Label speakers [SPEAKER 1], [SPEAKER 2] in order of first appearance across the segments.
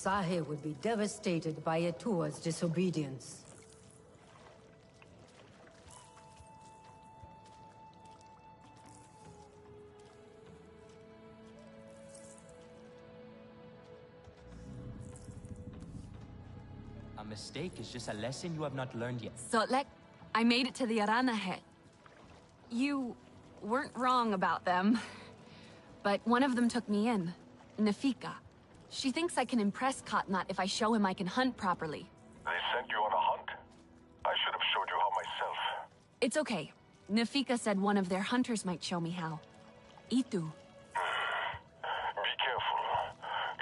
[SPEAKER 1] Sahe would be devastated by Etua's disobedience.
[SPEAKER 2] A mistake is just a lesson you have not learned yet.
[SPEAKER 3] Sotlek, I made it to the Aranahe. You weren't wrong about them. But one of them took me in. Nafika. She thinks I can impress Katnat if I show him I can hunt properly.
[SPEAKER 4] They sent you on a hunt? I should have showed you how myself.
[SPEAKER 3] It's okay. Nafika said one of their hunters might show me how. Itu.
[SPEAKER 4] Be careful.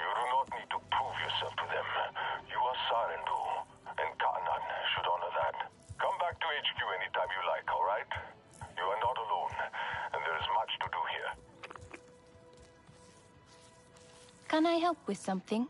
[SPEAKER 4] You do not need to prove yourself to them. You are Sarendu, and Katnat should honor that. Come back to HQ anytime you like, alright? You are not alone, and there is much to do here.
[SPEAKER 5] Can I help with something?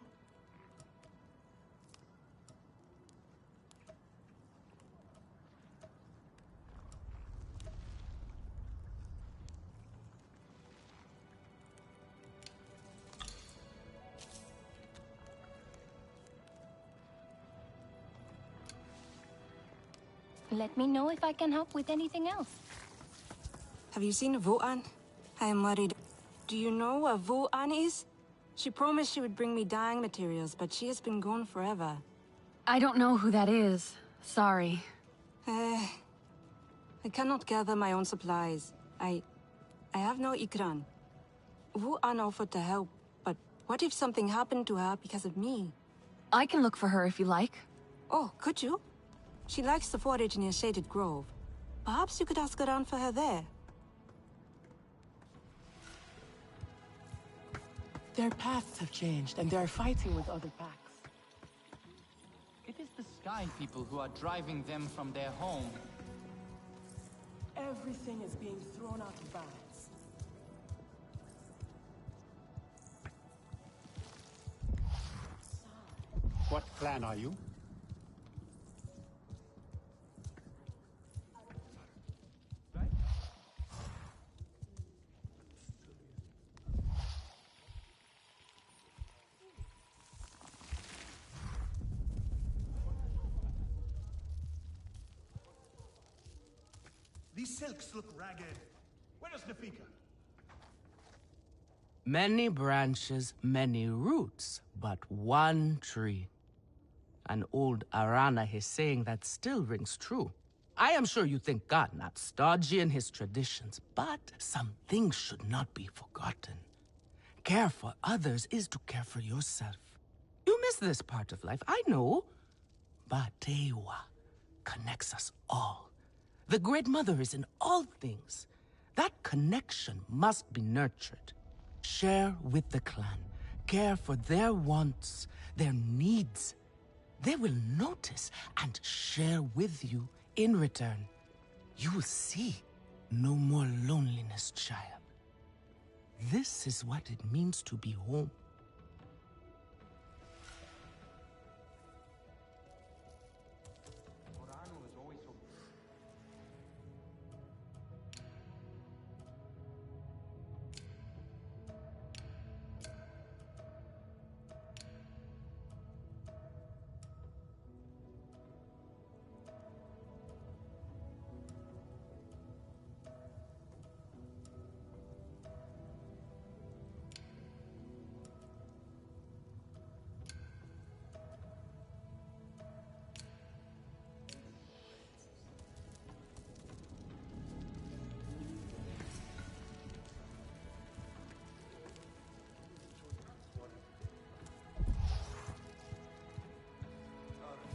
[SPEAKER 5] Let me know if I can help with anything else.
[SPEAKER 6] Have you seen Vuan? I am worried. Do you know what Vuan is? She promised she would bring me dyeing materials, but she has been gone forever.
[SPEAKER 3] I don't know who that is. Sorry.
[SPEAKER 6] I cannot gather my own supplies. I have no Ikran. Vuan offered to help, but what if something happened to her because of me?
[SPEAKER 3] I can look for her if you like.
[SPEAKER 6] Oh, could you? She likes to forage near Shaded Grove. Perhaps you could ask around for her there.
[SPEAKER 7] Their paths have changed, and they are fighting with other packs.
[SPEAKER 8] It is the Sky People who are driving them from their home.
[SPEAKER 7] Everything is being thrown out of balance.
[SPEAKER 9] What clan are you?
[SPEAKER 10] These silks look ragged. Where is Nafika?
[SPEAKER 11] Many branches, many roots, but one tree. An old Aranahe saying that still rings true. I am sure you think God not stodgy in his traditions, but some things should not be forgotten. Care for others is to care for yourself. You miss this part of life, I know. But Tewa connects us all. The Great Mother is in all things. That connection must be nurtured. Share with the clan. Care for their wants, their needs. They will notice and share with you in return. You will see no more loneliness, child. This is what it means to be home.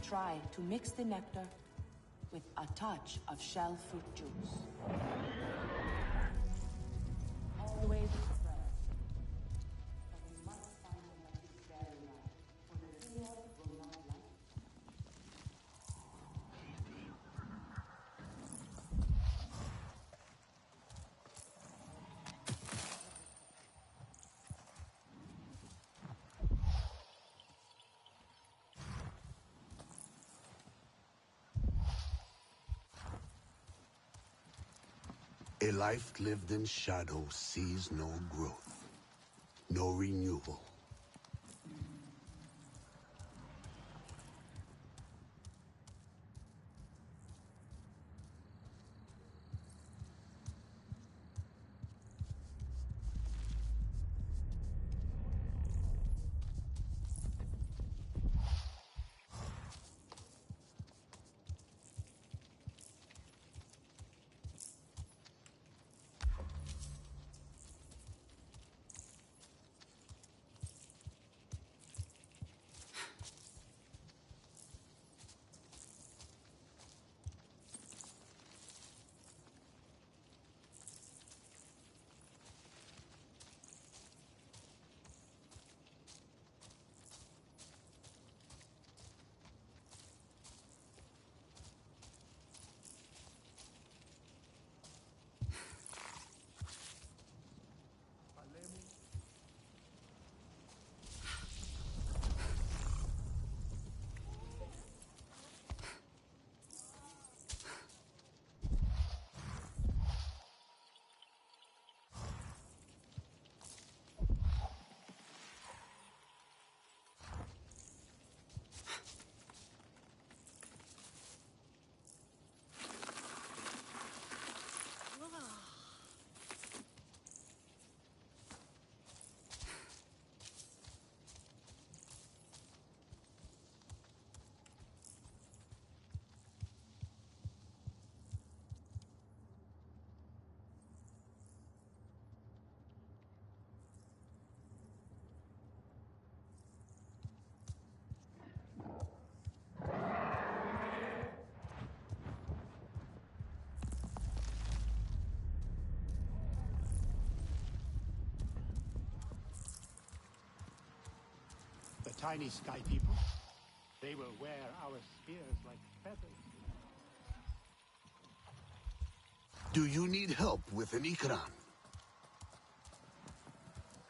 [SPEAKER 12] Try to mix the nectar with a touch of shell fruit juice. Always spread. But we must find a necessary light, for the field will not like it.
[SPEAKER 13] A life lived in shadow sees no growth, no renewal.
[SPEAKER 9] tiny sky people. They will wear our spears like feathers.
[SPEAKER 13] Do you need help with an Ikran?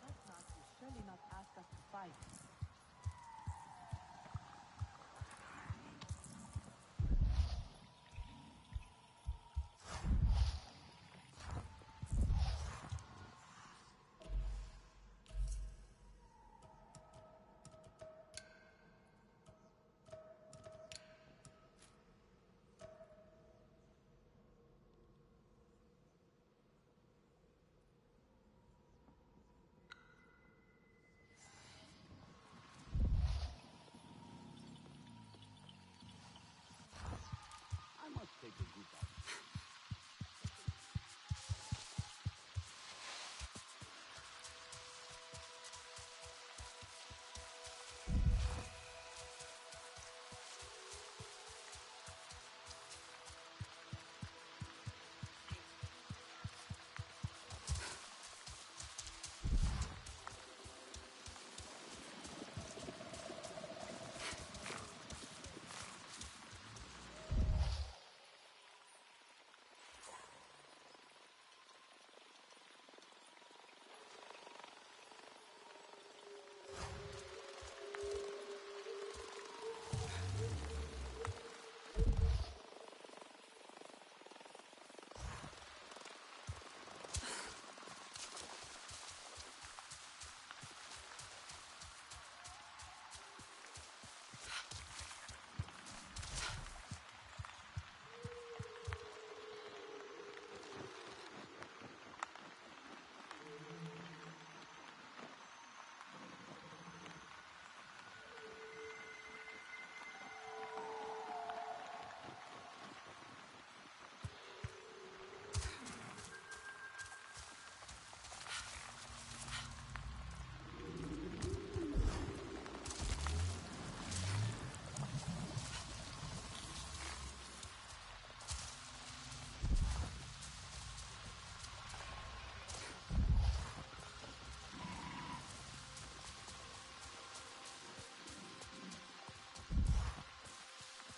[SPEAKER 12] Katnak will surely not ask us to fight.
[SPEAKER 9] I must take a good bath.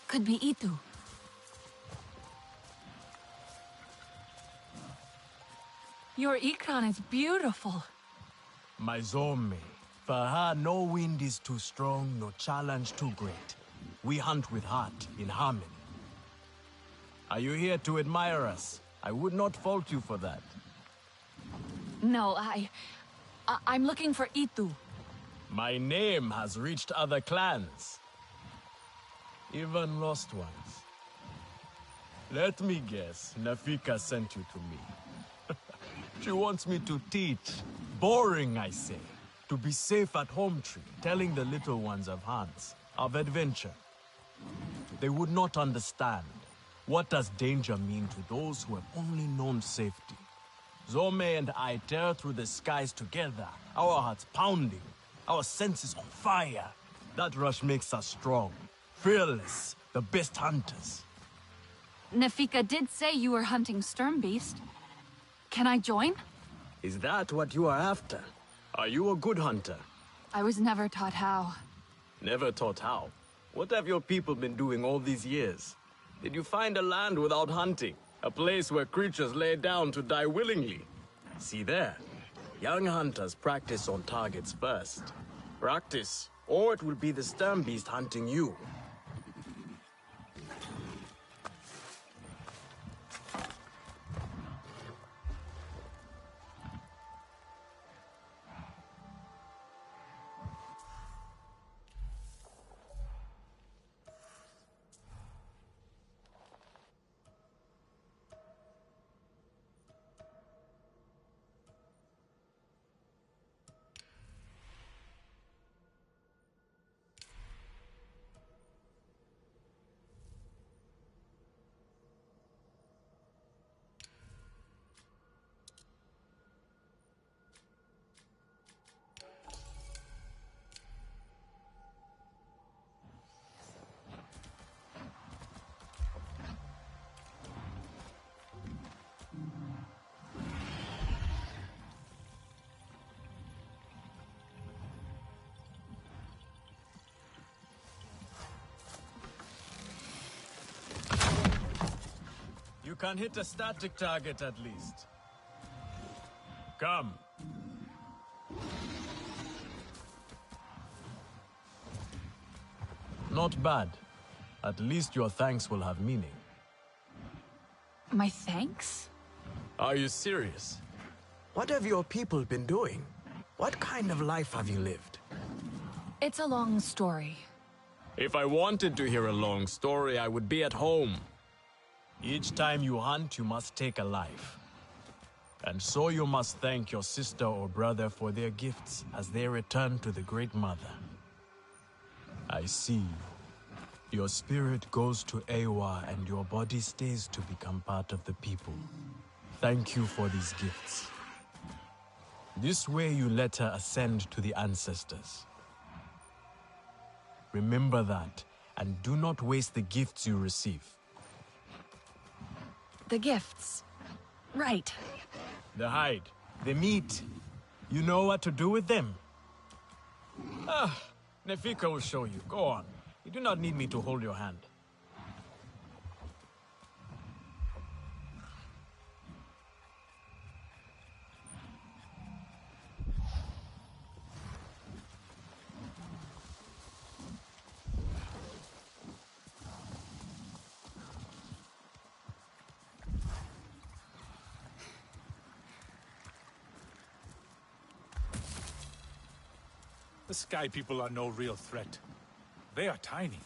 [SPEAKER 3] Could be Itu. Your Ikran is beautiful.
[SPEAKER 14] My Zome. For her, no wind is too strong, no challenge too great. We hunt with heart, in harmony. Are you here to admire us? I would not fault you for that.
[SPEAKER 3] No, I'm looking for Itu.
[SPEAKER 14] My name has reached other clans. Even lost ones. Let me guess, Nafika sent you to me. She wants me to teach. Boring, I say. To be safe at home tree, telling the little ones of Hans, of adventure. They would not understand. What does danger mean to those who have only known safety? Zome and I tear through the skies together, our hearts pounding, our senses on fire. That rush makes us strong, fearless, the best hunters.
[SPEAKER 3] Nafika did say you were hunting Sturmbeast. Can I join?
[SPEAKER 14] Is that what you are after? Are you a good hunter?
[SPEAKER 3] I was never taught how.
[SPEAKER 14] Never taught how? What have your people been doing all these years? Did you find a land without hunting? A place where creatures lay down to die willingly? See there. Young hunters practice on targets first. Practice, or it will be the Sturmbeast hunting you. can hit a static target at least. Come. Not bad. At least your thanks will have meaning.
[SPEAKER 3] My thanks?
[SPEAKER 14] Are you serious?
[SPEAKER 7] What have your people been doing? What kind of life have you lived?
[SPEAKER 3] It's a long story.
[SPEAKER 14] If I wanted to hear a long story, I would be at home. Each time you hunt, you must take a life. And so you must thank your sister or brother for their gifts as they return to the Great Mother. I see. Your spirit goes to Eywa and your body stays to become part of the people. Thank you for these gifts. This way you let her ascend to the ancestors. Remember that, and do not waste the gifts you receive.
[SPEAKER 3] The gifts. Right.
[SPEAKER 14] The hide, the meat. You know what to do with them? Nefika will show you. Go on. You do not need me to hold your hand.
[SPEAKER 10] The Sky People are no real threat. They are tiny.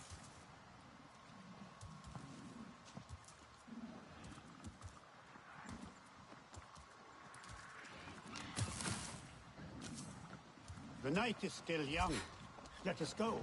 [SPEAKER 9] The night is still young. Let us go.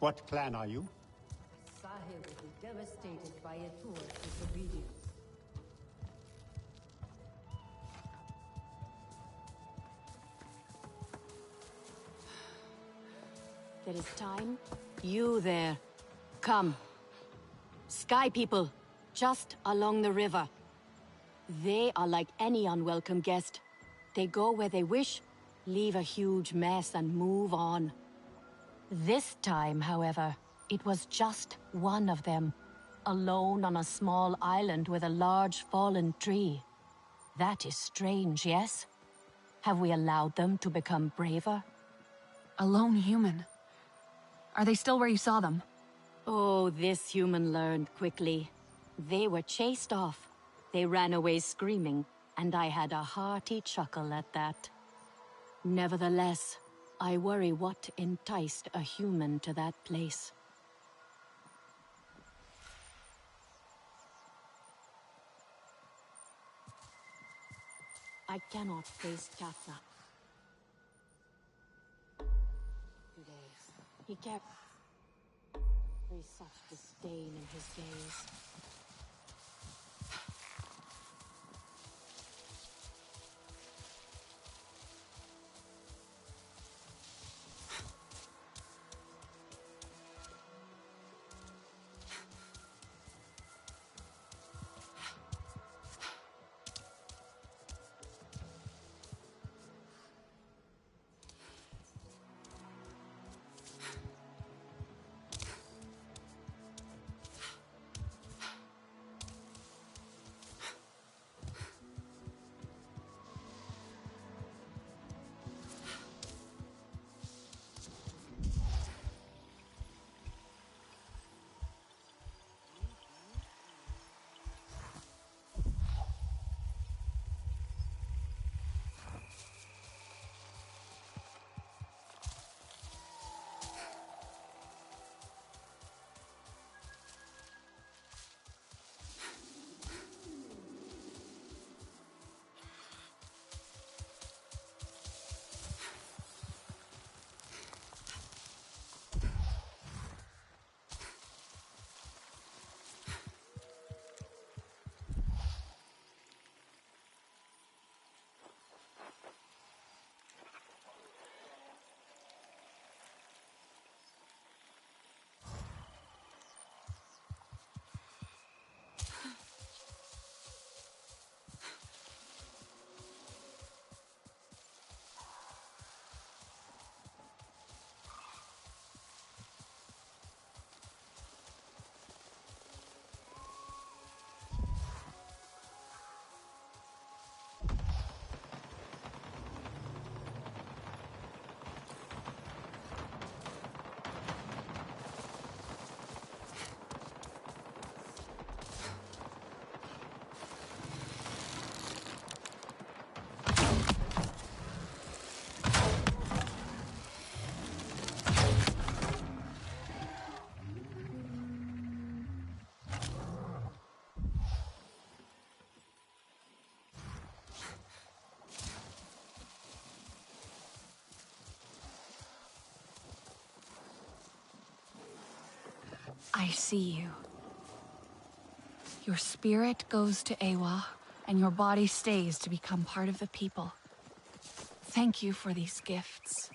[SPEAKER 9] What clan are you?
[SPEAKER 1] Sahib will be devastated by Atua's disobedience.
[SPEAKER 15] There is time. You there. Come. Sky people, just along the river. They are like any unwelcome guest. They go where they wish, leave a huge mess and move on. This time, however, it was just one of them, alone on a small island with a large fallen tree. That is strange, yes? Have we allowed them to become braver?
[SPEAKER 3] A lone human. Are they still where you saw them?
[SPEAKER 15] Oh, this human learned quickly. They were chased off. They ran away screaming, and I had a hearty chuckle at that. Nevertheless, I worry what enticed a human to that place. I cannot face Katna. Today, he kept such disdain in his gaze.
[SPEAKER 3] I see you. Your spirit goes to Eywa, and your body stays to become part of the people. Thank you for these gifts.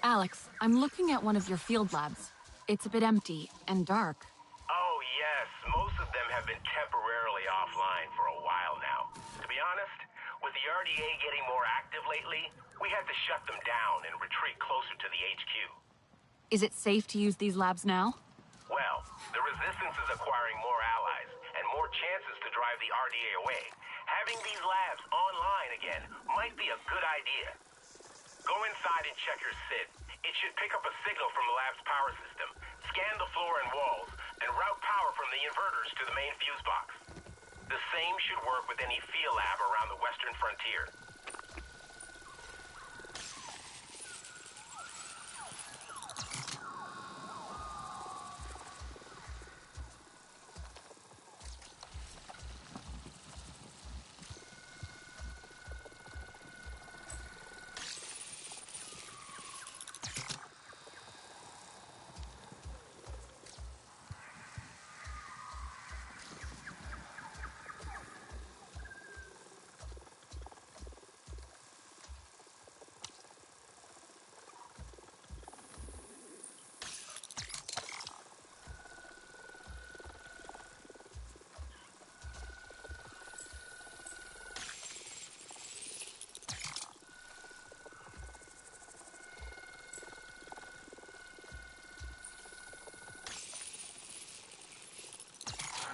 [SPEAKER 3] Alex, I'm looking at one of your field labs. It's a bit empty and dark.
[SPEAKER 4] Oh, yes. Most of them have been temporarily offline for a while now. To be honest, with the RDA getting more active lately, we had to shut them down and retreat closer to the HQ.
[SPEAKER 3] Is it safe to use these labs now?
[SPEAKER 4] Well, the Resistance is acquiring more allies and more chances to drive the RDA away. Having these labs online again might be a good idea. Go inside and check your SID. It should pick up a signal from the lab's power system, scan the floor and walls, and route power from the inverters to the main fuse box. The same should work with any field lab around the western frontier.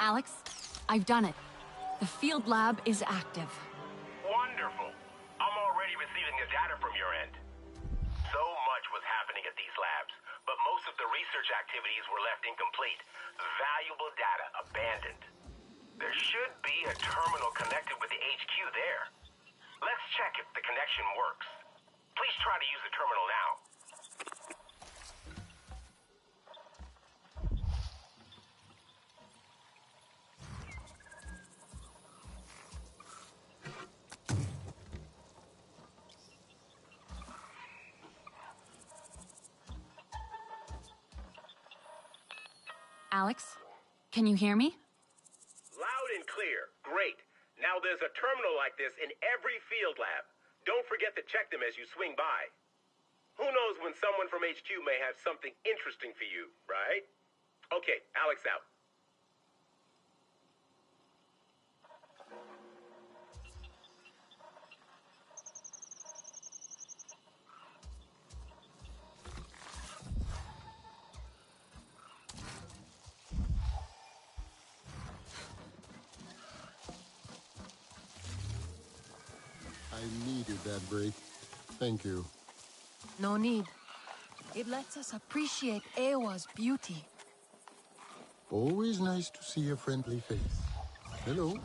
[SPEAKER 3] Alex, I've done it. The field lab is active.
[SPEAKER 16] Wonderful. I'm already receiving the data from your end. So much was happening at these labs, but most of the research activities were left incomplete. Valuable data abandoned. There should be a terminal connected with the HQ there. Let's check if the connection works. Please try to use the terminal now.
[SPEAKER 3] Alex, can you hear me?
[SPEAKER 16] Loud and clear. Great. Now there's a terminal like this in every field lab. Don't forget to check them as you swing by. Who knows when someone from HQ may have something interesting for you, right? Okay, Alex out.
[SPEAKER 13] I needed that break. Thank you.
[SPEAKER 17] No need. It lets us appreciate Ewa's beauty.
[SPEAKER 13] Always nice to see a friendly face. Hello.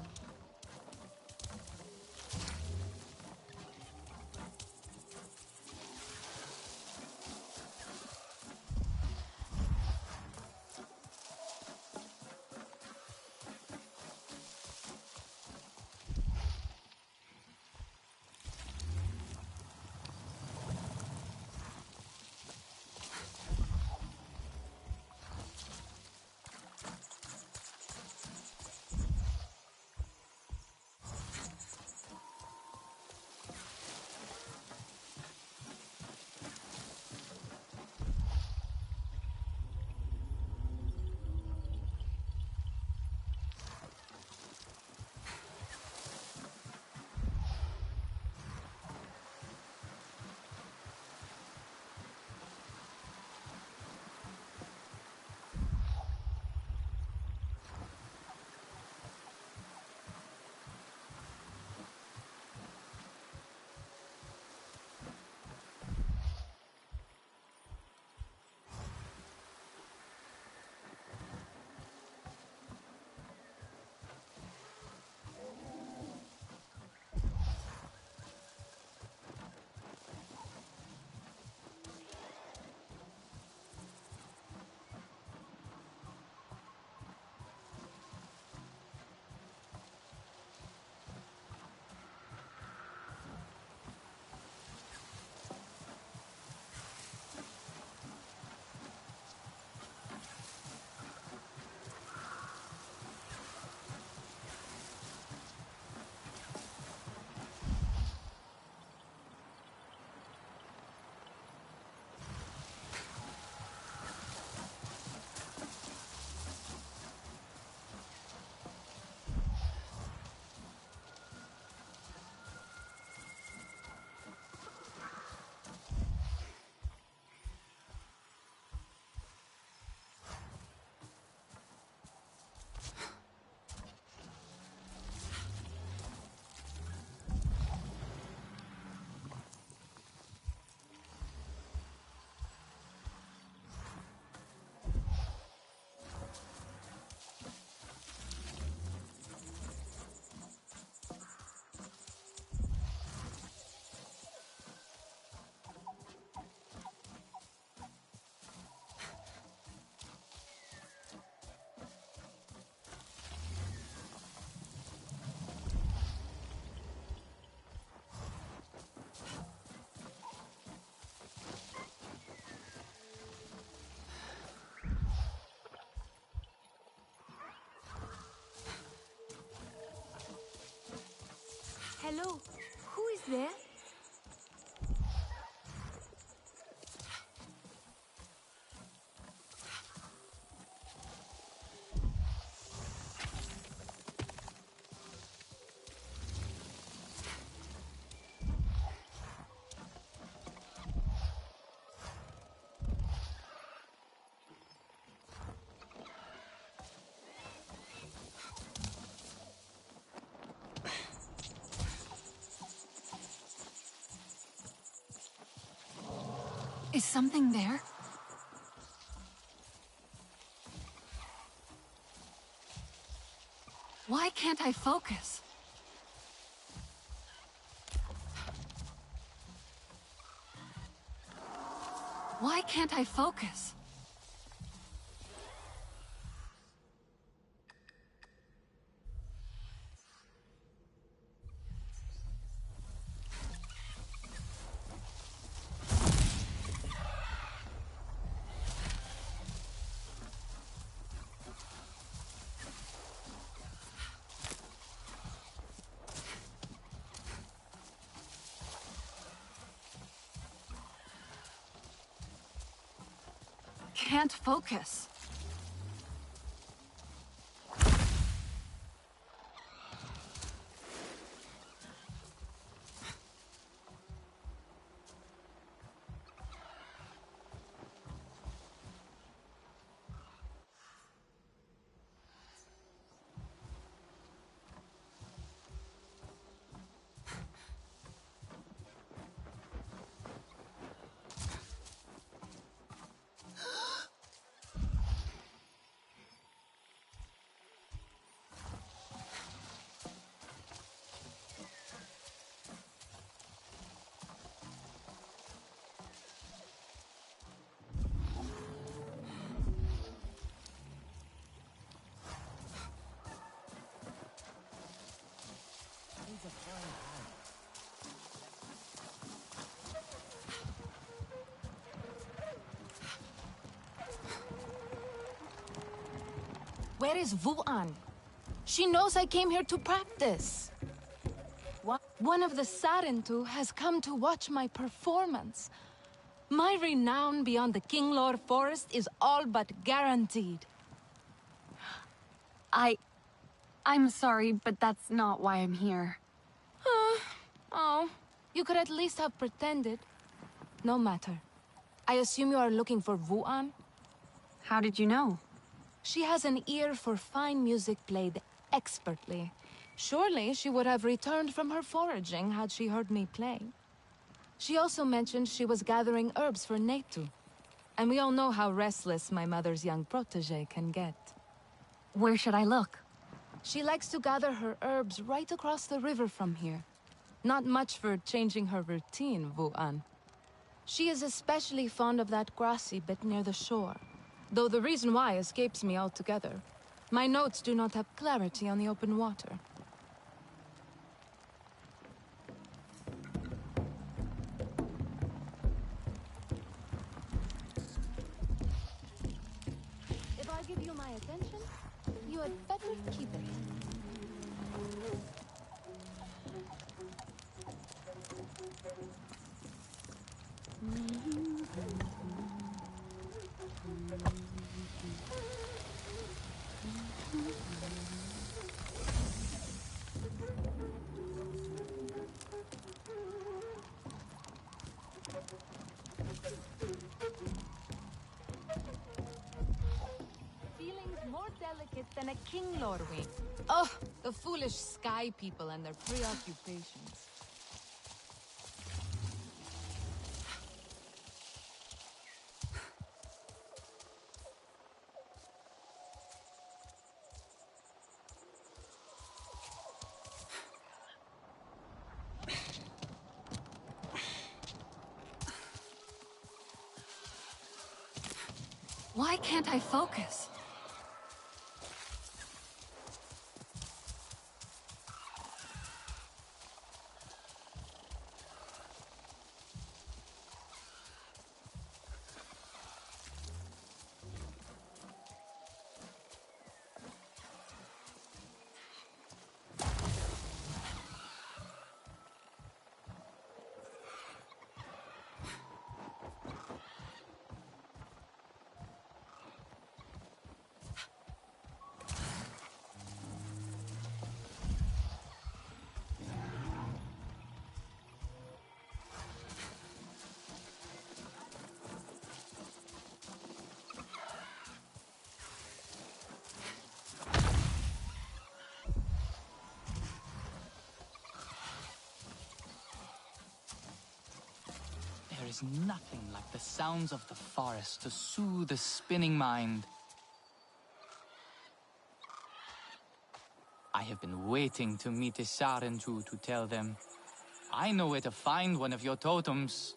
[SPEAKER 3] Hello, who is there? Is something there? Why can't I focus? Why can't I focus? Can't focus.
[SPEAKER 17] Where is Vuan? She knows I came here to practice. One of the Sarentu has come to watch my performance. My renown beyond the Kinglor Forest is all but guaranteed.
[SPEAKER 3] I'm sorry, but that's not why I'm here.
[SPEAKER 17] Oh, you could at least have pretended. No matter. I assume you are looking for Vuan?
[SPEAKER 3] How did you know?
[SPEAKER 17] She has an ear for fine music played expertly. Surely she would have returned from her foraging had she heard me play. She also mentioned she was gathering herbs for Netu. And we all know how restless my mother's young protege can get.
[SPEAKER 3] Where should I look?
[SPEAKER 17] She likes to gather her herbs right across the river from here. Not much for changing her routine, Vuan. She is especially fond of that grassy bit near the shore, though the reason why escapes me altogether. My notes do not have clarity on the open water. If I give you my attention, you had better keep it. Feelings more delicate than a Kinglor wing. Oh, the foolish sky people and their preoccupations.
[SPEAKER 3] Why can't I focus?
[SPEAKER 8] There's nothing like the sounds of the forest to soothe the spinning mind. I have been waiting to meet the Sarentu to tell them. I know where to find one of your totems.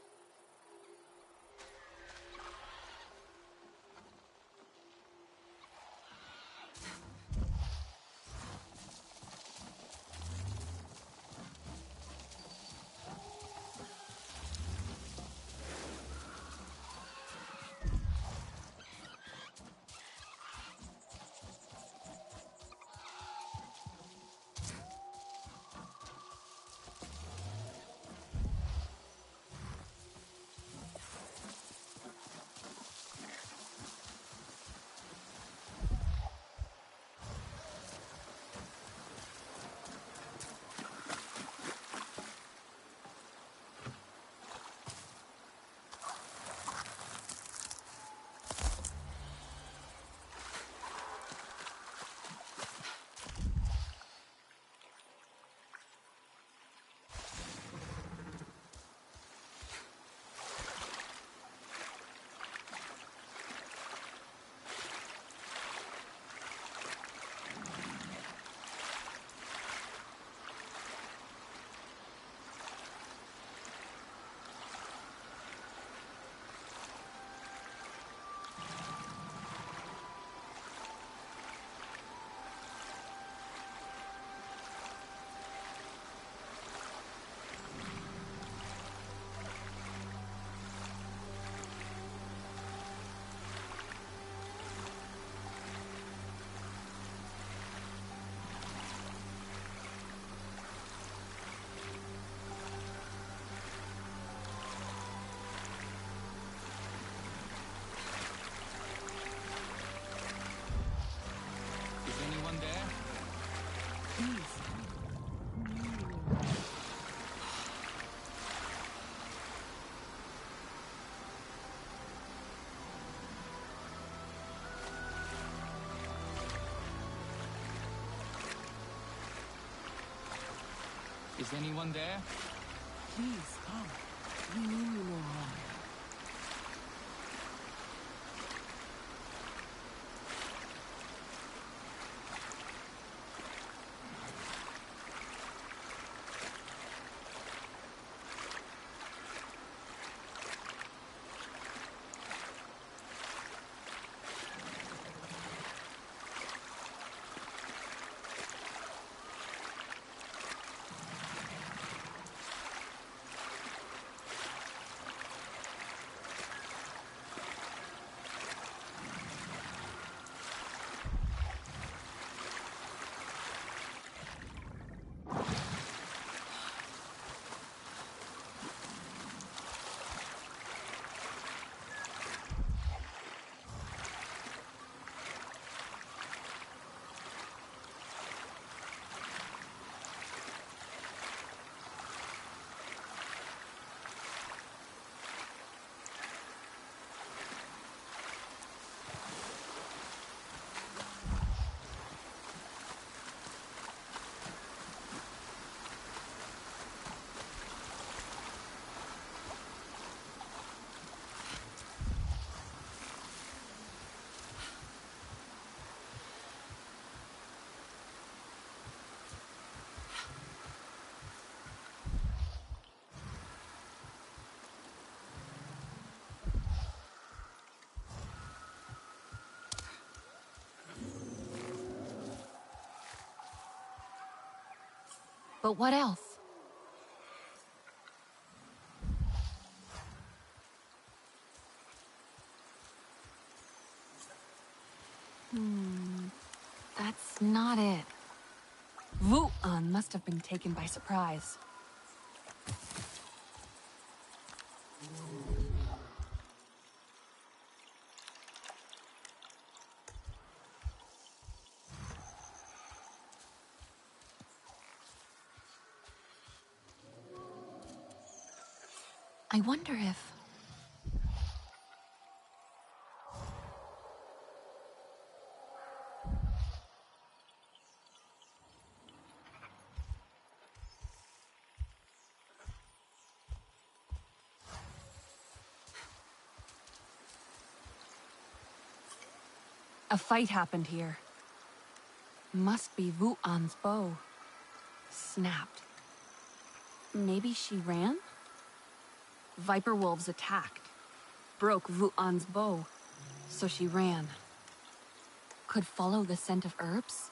[SPEAKER 8] Is anyone there?
[SPEAKER 11] Please, come. We mean you no harm.
[SPEAKER 3] But what else? That's not it. Vu'an must have been taken by surprise. I wonder if... A fight happened here. Must be Wu-An's bow. Snapped. Maybe she ran? Viper wolves attacked. Broke Wu-An's bow. So she ran. Could follow the scent of herbs?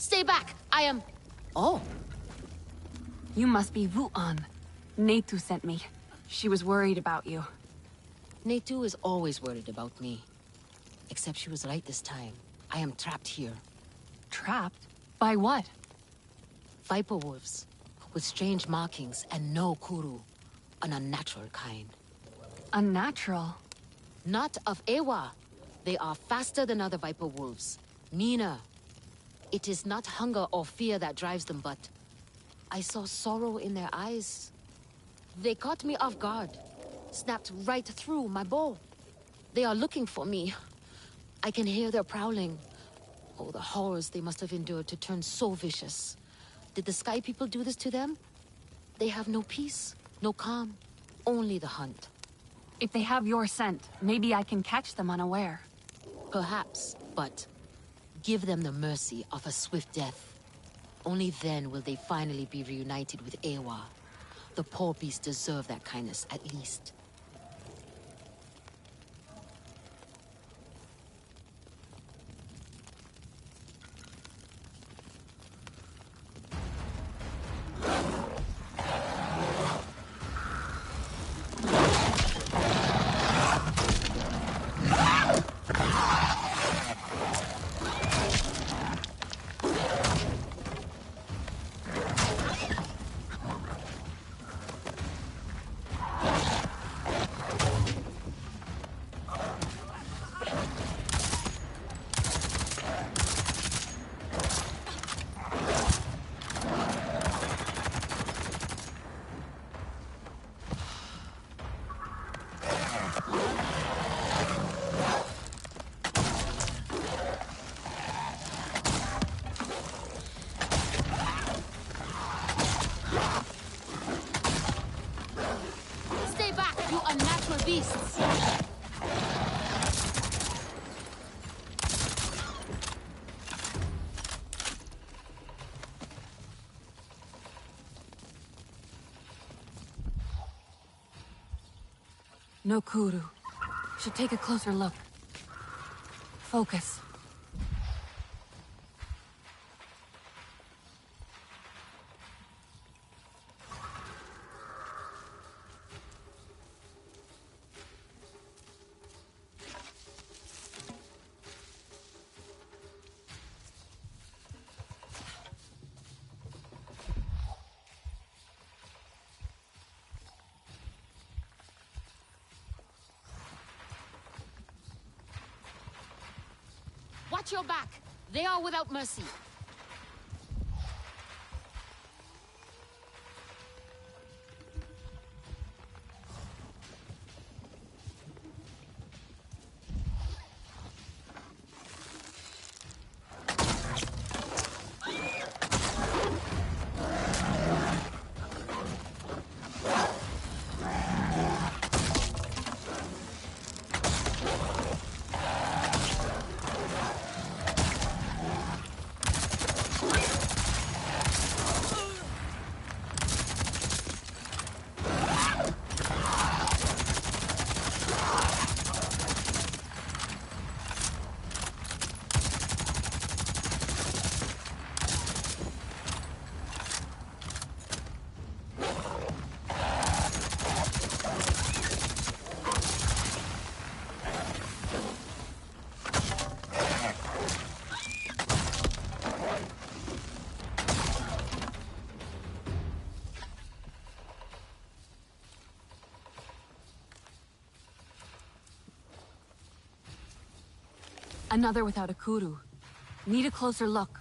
[SPEAKER 15] Stay back! I am... Oh.
[SPEAKER 3] You must be Wu-An. Neitu sent me. She was worried about you.
[SPEAKER 15] Neitu is always worried about me. Except she was right this time. I am trapped here.
[SPEAKER 3] Trapped? By what?
[SPEAKER 15] Viper wolves. With strange markings and no kuru. An unnatural kind.
[SPEAKER 3] Unnatural?
[SPEAKER 15] Not of Ewa. They are faster than other Viper wolves. Meaner. It is not hunger or fear that drives them, but... I saw sorrow in their eyes. They caught me off guard. Snapped right through my bow. They are looking for me. I can hear their prowling. Oh, the horrors they must have endured to turn so vicious. Did the Sky People do this to them? They have no peace, no calm. Only the hunt.
[SPEAKER 3] If they have your scent, maybe I can catch them unaware.
[SPEAKER 15] Perhaps, but... give them the mercy of a swift death. Only then will they finally be reunited with Ewa. The poor beasts deserve that kindness, at least. Beasts.
[SPEAKER 3] No kuru. Should take a closer look. Focus.
[SPEAKER 15] Watch your back. They are without mercy.
[SPEAKER 3] Another without a kudu. Need a closer look.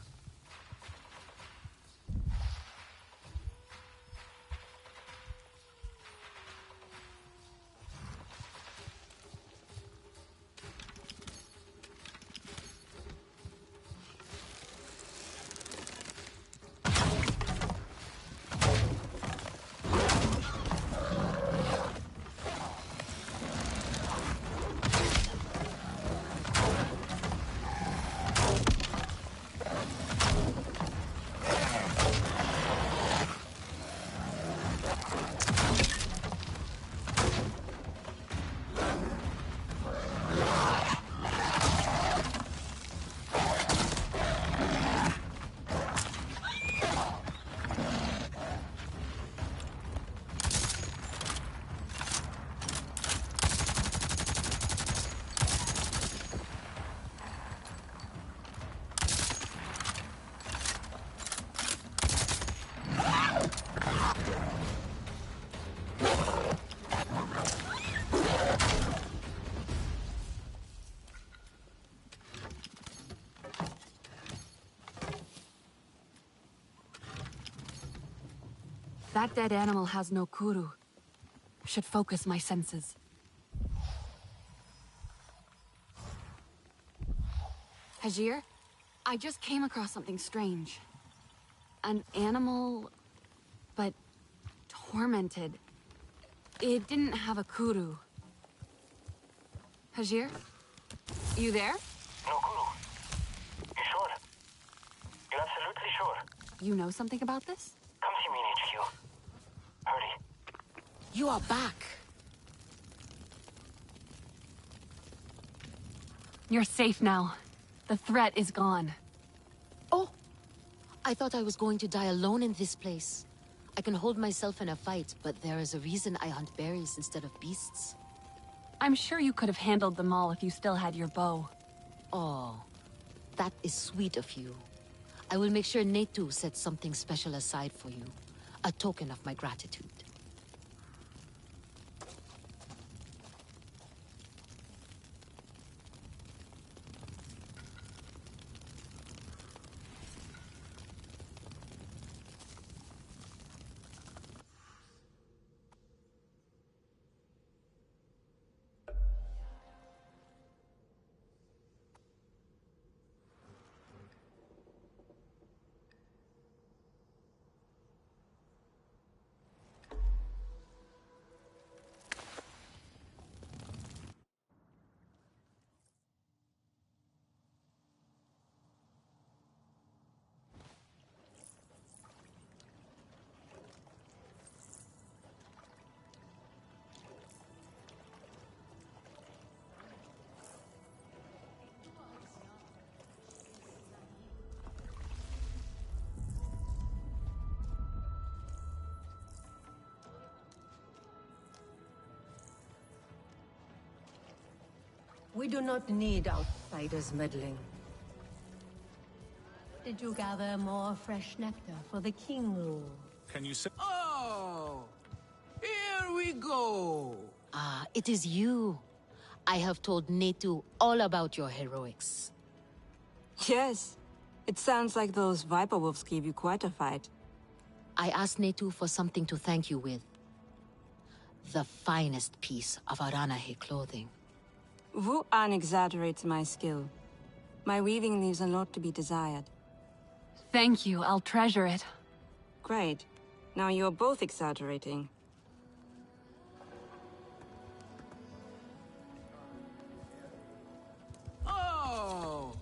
[SPEAKER 3] That dead animal has no kuru. Should focus my senses. Hajir, I just came across something strange. An animal, but tormented. It didn't have a kuru. Hajir? You there?
[SPEAKER 4] No guru. You sure? You're absolutely sure?
[SPEAKER 3] You know something about this?
[SPEAKER 4] Come see me in HQ. Hurry.
[SPEAKER 15] You are back.
[SPEAKER 3] You're safe now. The threat is gone.
[SPEAKER 15] Oh! I thought I was going to die alone in this place. I can hold myself in a fight, but there is a reason I hunt berries instead of beasts.
[SPEAKER 3] I'm sure you could have handled them all if you still had your bow.
[SPEAKER 15] Oh, that is sweet of you. I will make sure Netu sets something special aside for you. A token of my gratitude.
[SPEAKER 1] We do not need outsiders meddling. Did you gather more fresh nectar for the king rule?
[SPEAKER 10] Can you say?
[SPEAKER 11] Oh! Here we go!
[SPEAKER 15] Ah, it is you. I have told Netu all about your heroics.
[SPEAKER 6] Yes. It sounds like those Viper Wolves gave you quite a fight.
[SPEAKER 15] I asked Netu for something to thank you with. The finest piece of Aranahe clothing.
[SPEAKER 6] Wu-An exaggerates my skill. My weaving leaves a lot to be desired.
[SPEAKER 3] Thank you, I'll treasure it.
[SPEAKER 6] Great. Now you're both exaggerating.
[SPEAKER 11] Oh!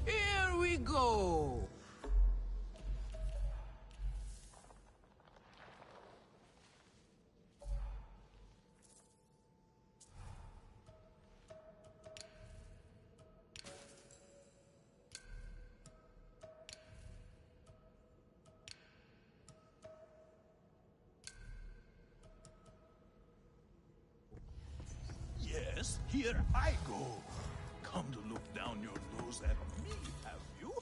[SPEAKER 11] Here we go!
[SPEAKER 10] Yes, here I go. Come to look down your nose at me, have you?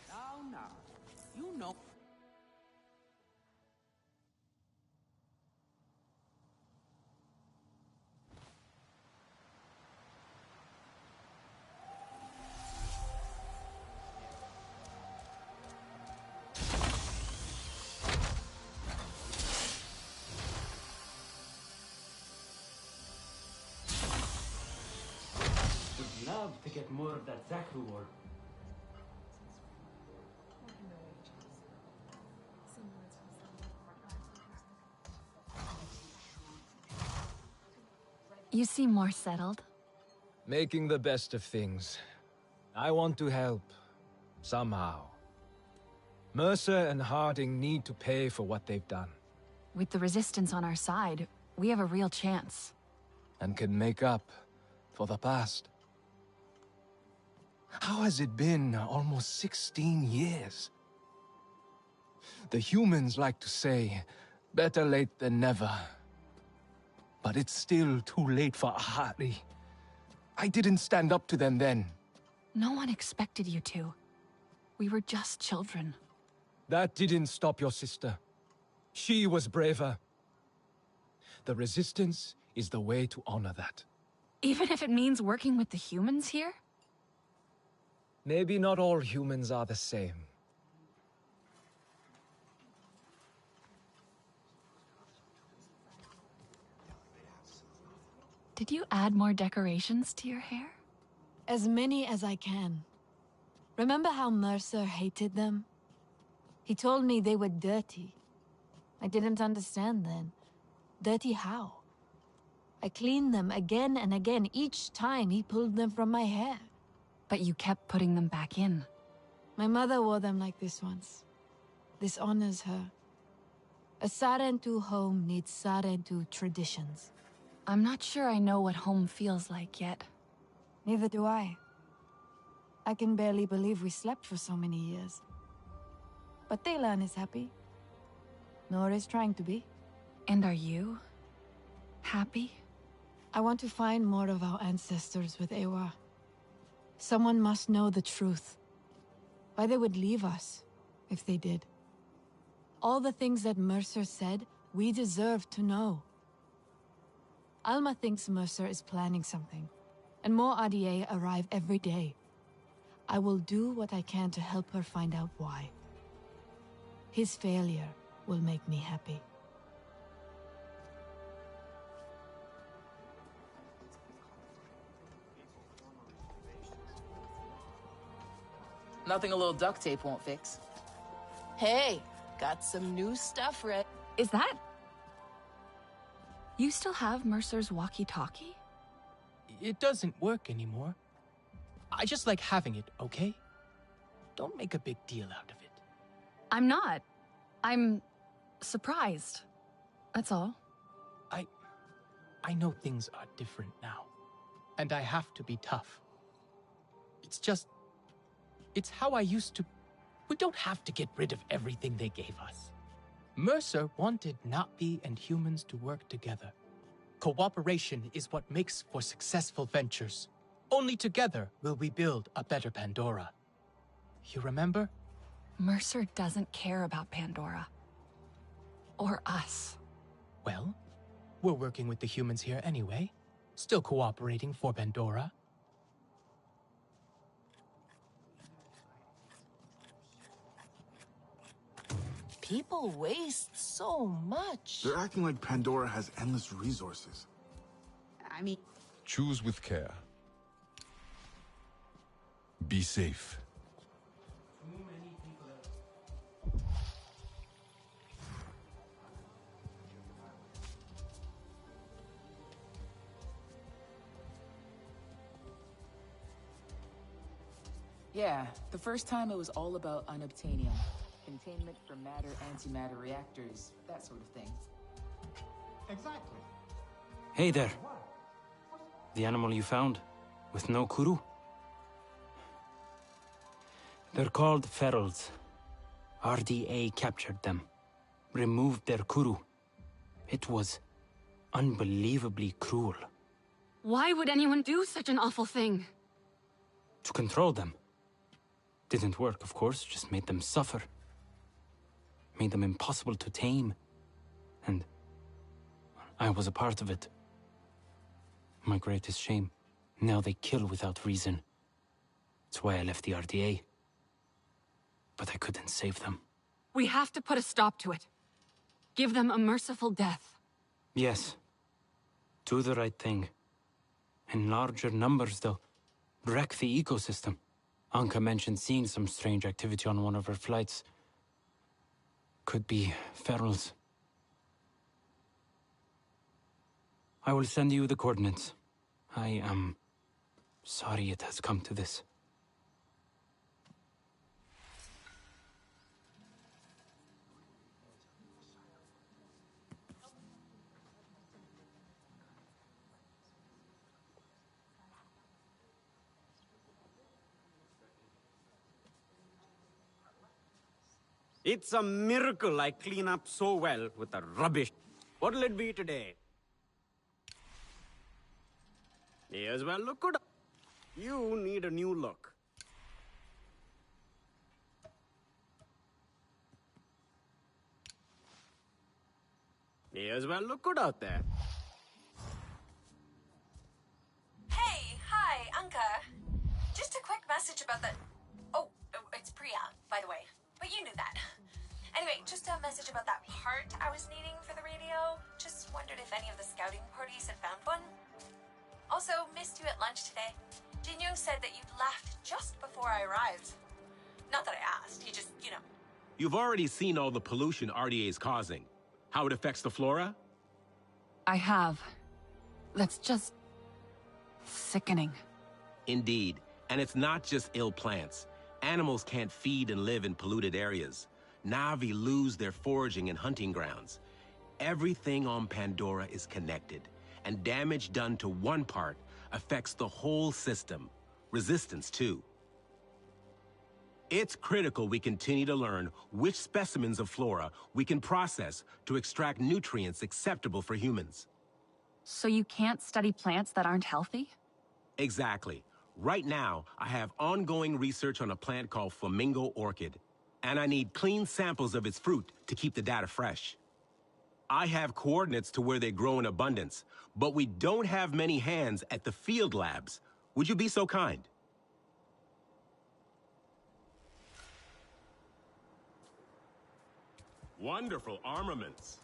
[SPEAKER 11] Now, you know.
[SPEAKER 18] love to get more of that Zakuor.
[SPEAKER 3] You seem more settled.
[SPEAKER 19] Making the best of things. I want to help. Somehow. Mercer and Harding need to pay for what they've done.
[SPEAKER 3] With the Resistance on our side, we have a real chance.
[SPEAKER 19] And can make up for the past. How has it been almost 16 years? The humans like to say, better late than never. But it's still too late for Ahari. I didn't stand up to them then.
[SPEAKER 3] No one expected you to. We were just children.
[SPEAKER 19] That didn't stop your sister. She was braver. The Resistance is the way to honor that.
[SPEAKER 3] Even if it means working with the humans here?
[SPEAKER 19] Maybe not all humans are the same.
[SPEAKER 3] Did you add more decorations to your hair?
[SPEAKER 17] As many as I can. Remember how Mercer hated them? He told me they were dirty. I didn't understand then. Dirty how? I cleaned them again and again each time he pulled them from my hair.
[SPEAKER 3] But you kept putting them back in.
[SPEAKER 17] My mother wore them like this once. This honors her. A Sarentu home needs Sarentu traditions.
[SPEAKER 3] I'm not sure I know what home feels like yet.
[SPEAKER 17] Neither do I. I can barely believe we slept for so many years. But Thaylan is happy. Nor is trying to be.
[SPEAKER 3] And are you happy?
[SPEAKER 17] I want to find more of our ancestors with Ewa. Someone must know the truth. Why they would leave us, if they did. All the things that Mercer said, we deserve to know. Alma thinks Mercer is planning something, and more RDA arrive every day. I will do what I can to help her find out why. His failure will make me happy.
[SPEAKER 20] Nothing a little duct tape won't fix. Hey, got some new stuff ready.
[SPEAKER 3] Is that... You still have Mercer's walkie-talkie?
[SPEAKER 11] It doesn't work anymore. I just like having it, okay? Don't make a big deal out of it.
[SPEAKER 3] I'm not. I'm surprised. That's all.
[SPEAKER 11] I know things are different now. And I have to be tough. It's just... It's how I used to... We don't have to get rid of everything they gave us. Mercer wanted Napi and humans to work together. Cooperation is what makes for successful ventures. Only together will we build a better Pandora. You remember?
[SPEAKER 3] Mercer doesn't care about Pandora. Or us.
[SPEAKER 11] Well, we're working with the humans here anyway. Still cooperating for Pandora.
[SPEAKER 20] People waste so much.
[SPEAKER 21] They're acting like Pandora has endless resources.
[SPEAKER 20] I mean...
[SPEAKER 22] Choose with care. Be safe.
[SPEAKER 20] Yeah, the first time it was all about unobtainium. Containment for matter-antimatter reactors, that sort of thing.
[SPEAKER 9] Exactly.
[SPEAKER 23] Hey there. The animal you found, with no kuru? They're called ferals. RDA captured them, removed their kuru. It was unbelievably cruel.
[SPEAKER 3] Why would anyone do such an awful thing?
[SPEAKER 23] To control them. Didn't work, of course, just made them suffer. Made them impossible to tame. And I was a part of it. My greatest shame. Now they kill without reason. That's why I left the RDA. But I couldn't save them.
[SPEAKER 3] We have to put a stop to it. Give them a merciful death.
[SPEAKER 23] Yes. Do the right thing. In larger numbers, wreck the ecosystem. Anka mentioned seeing some strange activity on one of her flights. Could be ferals. I will send you the coordinates. I am sorry it has come to this.
[SPEAKER 2] It's a miracle I clean up so well with the rubbish. What'll it be today? May as well look good. You need a new look. May as well look good out there.
[SPEAKER 5] Hey, hi, Anka. Just a quick message about the... Oh, it's Priya, by the way. But you knew that. Anyway, just a message about that part I was needing for the radio. Just wondered if any of the scouting parties had found one. Also, missed you at lunch today. Jin Young said that you'd left just before I arrived. Not that I asked, he just, you know.
[SPEAKER 16] You've already seen all the pollution RDA is causing. How it affects the flora?
[SPEAKER 3] I have. That's just... sickening.
[SPEAKER 16] Indeed. And it's not just ill plants. Animals can't feed and live in polluted areas. Na'vi lose their foraging and hunting grounds. Everything on Pandora is connected, and damage done to one part affects the whole system. Resistance, too. It's critical we continue to learn which specimens of flora we can process to extract nutrients acceptable for humans.
[SPEAKER 3] So you can't study plants that aren't healthy?
[SPEAKER 16] Exactly. Right now, I have ongoing research on a plant called flamingo orchid, and I need clean samples of its fruit to keep the data fresh. I have coordinates to where they grow in abundance, but we don't have many hands at the field labs. Would you be so kind? Wonderful armaments.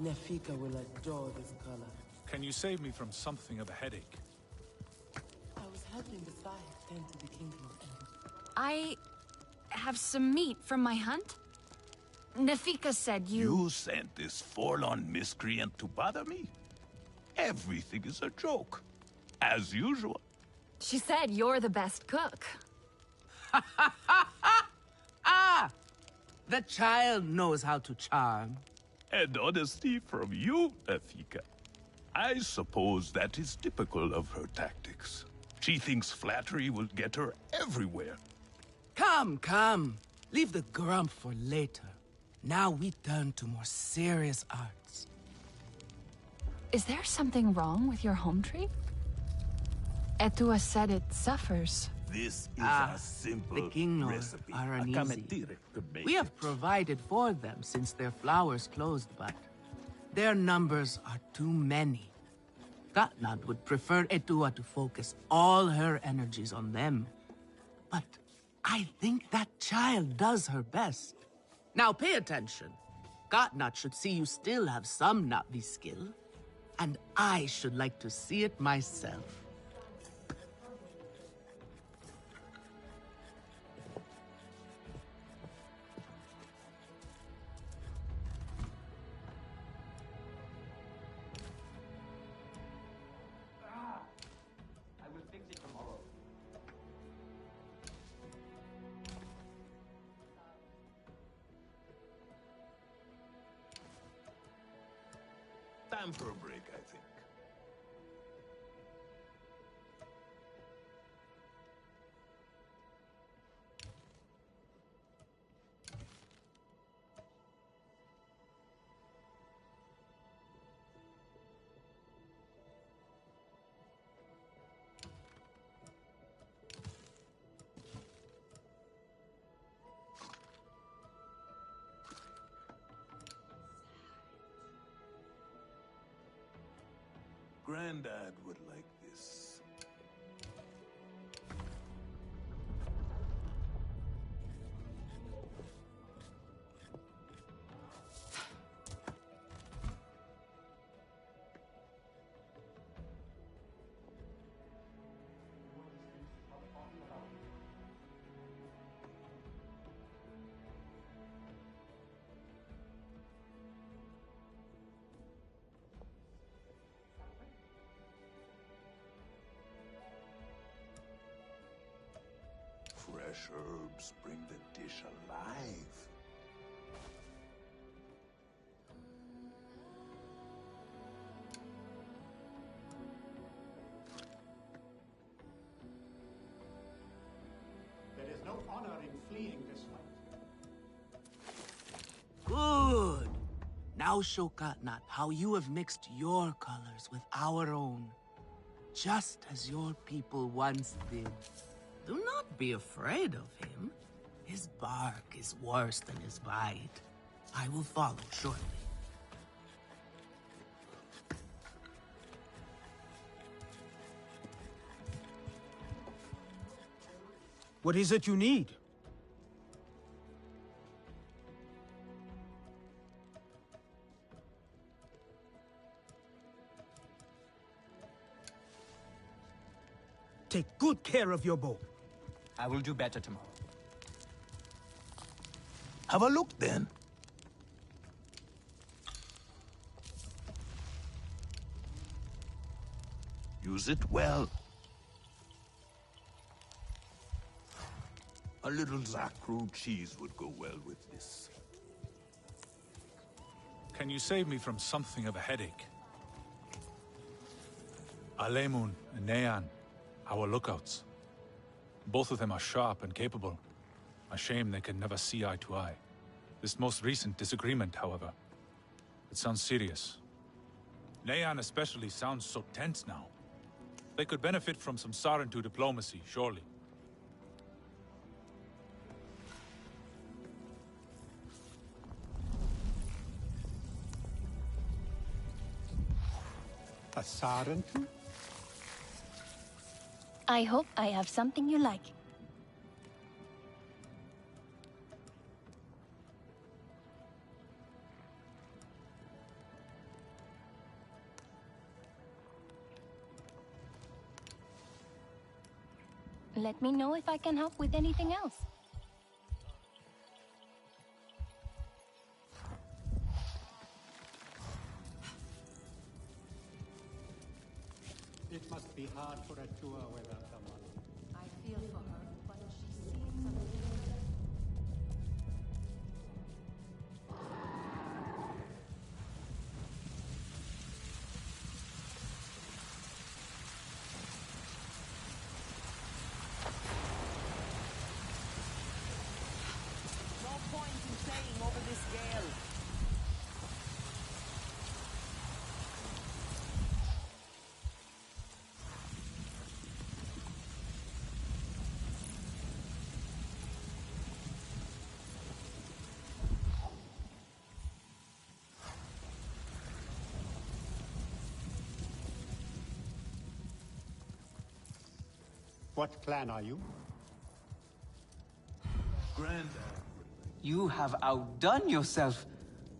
[SPEAKER 18] Nefika will adore this color.
[SPEAKER 10] Can you save me from something of a headache?
[SPEAKER 18] I was helping the Sire tend to the kingdom.
[SPEAKER 3] I have some meat from my hunt. Nefika said
[SPEAKER 10] You sent this forlorn miscreant to bother me? Everything is a joke. As usual.
[SPEAKER 3] She said you're the best cook.
[SPEAKER 11] Ah! The child knows how to charm.
[SPEAKER 10] And honesty from you, Nefika. I suppose that is typical of her tactics. She thinks flattery will get her everywhere.
[SPEAKER 11] Come, come. Leave the grump for later. Now we turn to more serious arts.
[SPEAKER 3] Is there something wrong with your home tree? Etua said it suffers.
[SPEAKER 10] This is a simple
[SPEAKER 11] the King Lord
[SPEAKER 10] recipe.
[SPEAKER 11] are
[SPEAKER 10] A
[SPEAKER 11] uneasy.
[SPEAKER 10] cametire could make
[SPEAKER 11] We have provided for them since their flowers closed, but their numbers are too many. Katnad would prefer Etua to focus all her energies on them. But I think that child does her best. Now pay attention. Gotnat should see you still have some Na'vi skill. And I should like to see it myself.
[SPEAKER 2] I will fix it tomorrow.
[SPEAKER 10] Time for a break, I think. Grandad would like this. Fresh herbs bring the dish alive.
[SPEAKER 9] There is no honor in fleeing this fight.
[SPEAKER 11] Good. Now show Gotnat how you have mixed your colors with our own. Just as your people once did. Do not be afraid of him. His bark is worse than his bite. I will follow shortly.
[SPEAKER 7] What is it you need? Take good care of your bow.
[SPEAKER 2] I will do better tomorrow.
[SPEAKER 10] Have a look then. Use it well. A little Zakru cheese would go well with this.
[SPEAKER 12] Can you save me from something of a headache? Alemun and Neyan, our lookouts. Both of them are sharp and capable. A shame they can never see eye to eye. This most recent disagreement, however, it sounds serious. Neyan especially sounds so tense now. They could benefit from some Sarentu diplomacy, surely.
[SPEAKER 9] A Sarentu?
[SPEAKER 14] I hope I have something you like. Let me know if I can help with anything else.
[SPEAKER 9] It must be hard for a tour without a mother.
[SPEAKER 1] I feel for her, but she seems a little...
[SPEAKER 11] No point in playing over this gale.
[SPEAKER 9] What clan are you?
[SPEAKER 10] Grandad.
[SPEAKER 2] You have outdone yourself.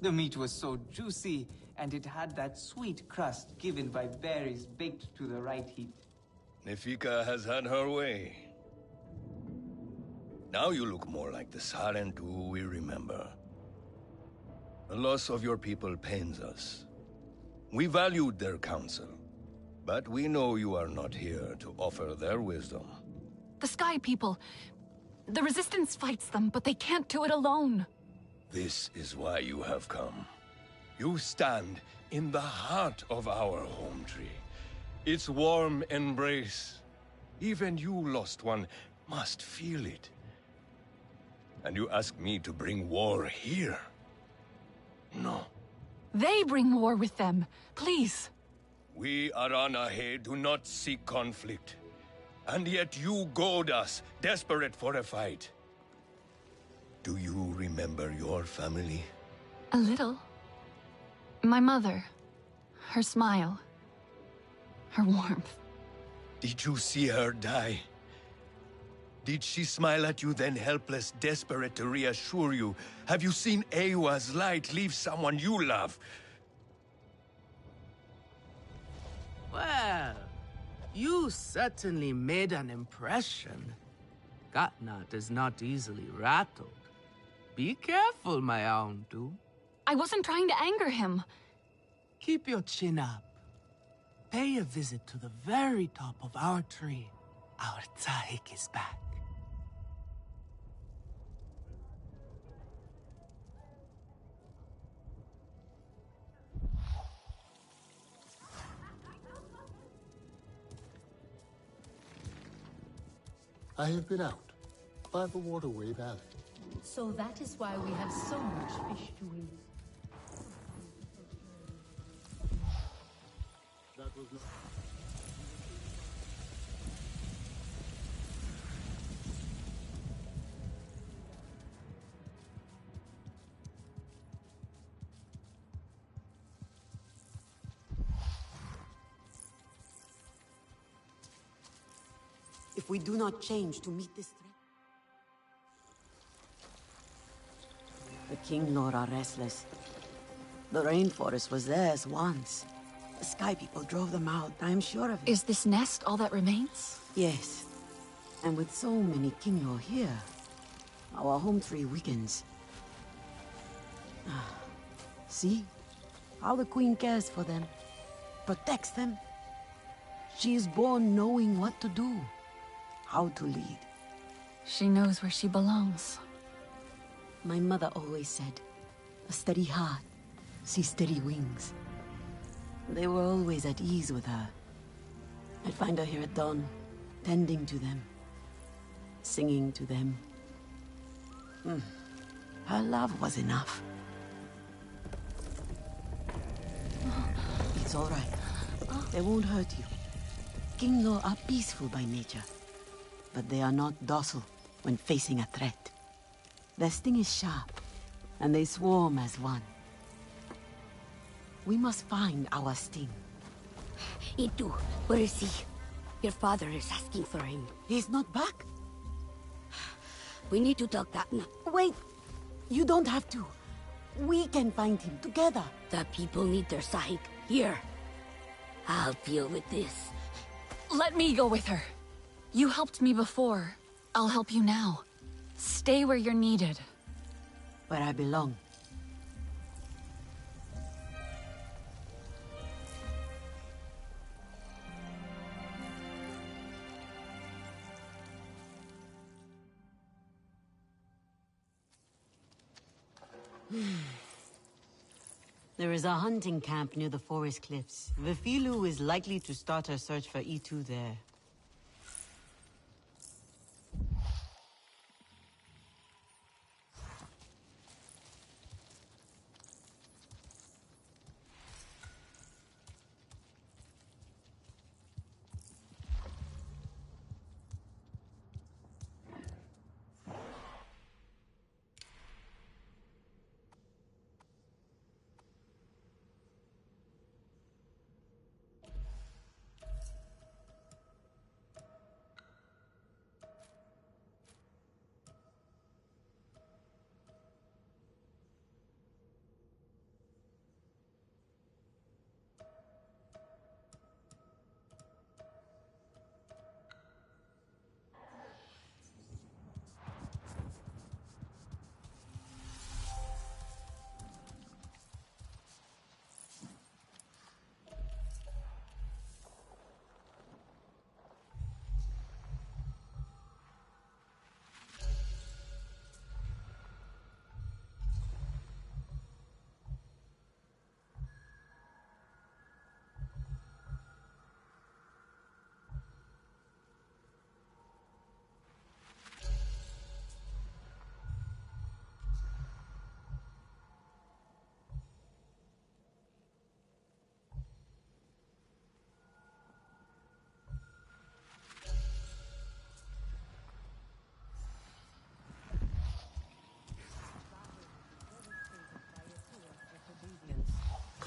[SPEAKER 4] The meat was so juicy, and it had that sweet crust given by berries baked to the right heat.
[SPEAKER 8] Nefika has had her way. Now you look more like the Sarent who we remember. The loss of your people pains us. We valued their counsel, but we know you are not here to offer their wisdom.
[SPEAKER 3] The Sky People. The Resistance fights them, but they can't do it alone.
[SPEAKER 8] This is why you have come. You stand in the heart of our home tree. Its warm embrace. Even you, lost one, must feel it. And you ask me to bring war here? No.
[SPEAKER 3] They bring war with them. Please.
[SPEAKER 8] We Aranahe do not seek conflict. And yet you goad us, desperate for a fight. Do you remember your family?
[SPEAKER 3] A little. My mother. Her smile. Her warmth.
[SPEAKER 8] Did you see her die? Did she smile at you then helpless, desperate to reassure you? Have you seen Eywa's light leave someone you love?
[SPEAKER 11] Well, you certainly made an impression. Gatnat is not easily rattled. Be careful, my Auntu.
[SPEAKER 3] I wasn't trying to anger him.
[SPEAKER 11] Keep your chin up. Pay a visit to the very top of our tree. Our Tsahik is back.
[SPEAKER 13] I have been out by the Waterway Valley.
[SPEAKER 1] So that is why we have so much fish to eat.
[SPEAKER 13] That was not...
[SPEAKER 24] If we do not change to meet this threat... The King Lord are restless. The rainforest was theirs once. The Sky People drove them out, I am sure of it.
[SPEAKER 3] Is this nest all that remains?
[SPEAKER 24] Yes. And with so many Kinglor here, our home tree weakens. See? How the Queen cares for them. Protects them. She is born knowing what to do. How to lead.
[SPEAKER 3] She knows where she belongs.
[SPEAKER 24] My mother always said, a steady heart sees steady wings. They were always at ease with her. I'd find her here at dawn, tending to them, singing to them. Her love was enough. It's all right. They won't hurt you. Kinglor are peaceful by nature, but they are not docile when facing a threat. Their sting is sharp, and they swarm as one. We must find our sting.
[SPEAKER 14] Itu, where is he? Your father is asking for him.
[SPEAKER 24] He's not back?
[SPEAKER 14] We need to talk that now.
[SPEAKER 24] Wait! You don't have to. We can find him together.
[SPEAKER 14] The people need their Sahik here. I'll deal with this.
[SPEAKER 3] Let me go with her. You helped me before. I'll help you now. Stay where you're needed.
[SPEAKER 24] Where I belong. There is a hunting camp near the forest cliffs. Vifilu is likely to start her search for Itu there.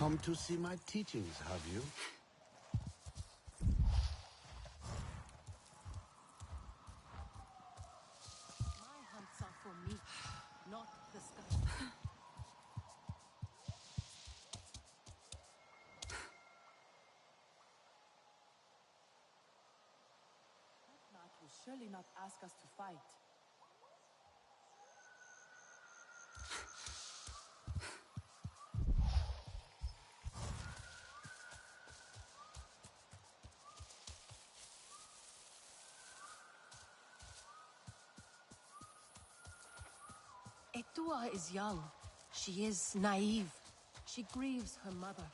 [SPEAKER 13] come to see my teachings, have you?
[SPEAKER 18] My hunts are for me, not the sky. Atmat will surely not ask us to fight. Etua is young. She is naive. She grieves her mother.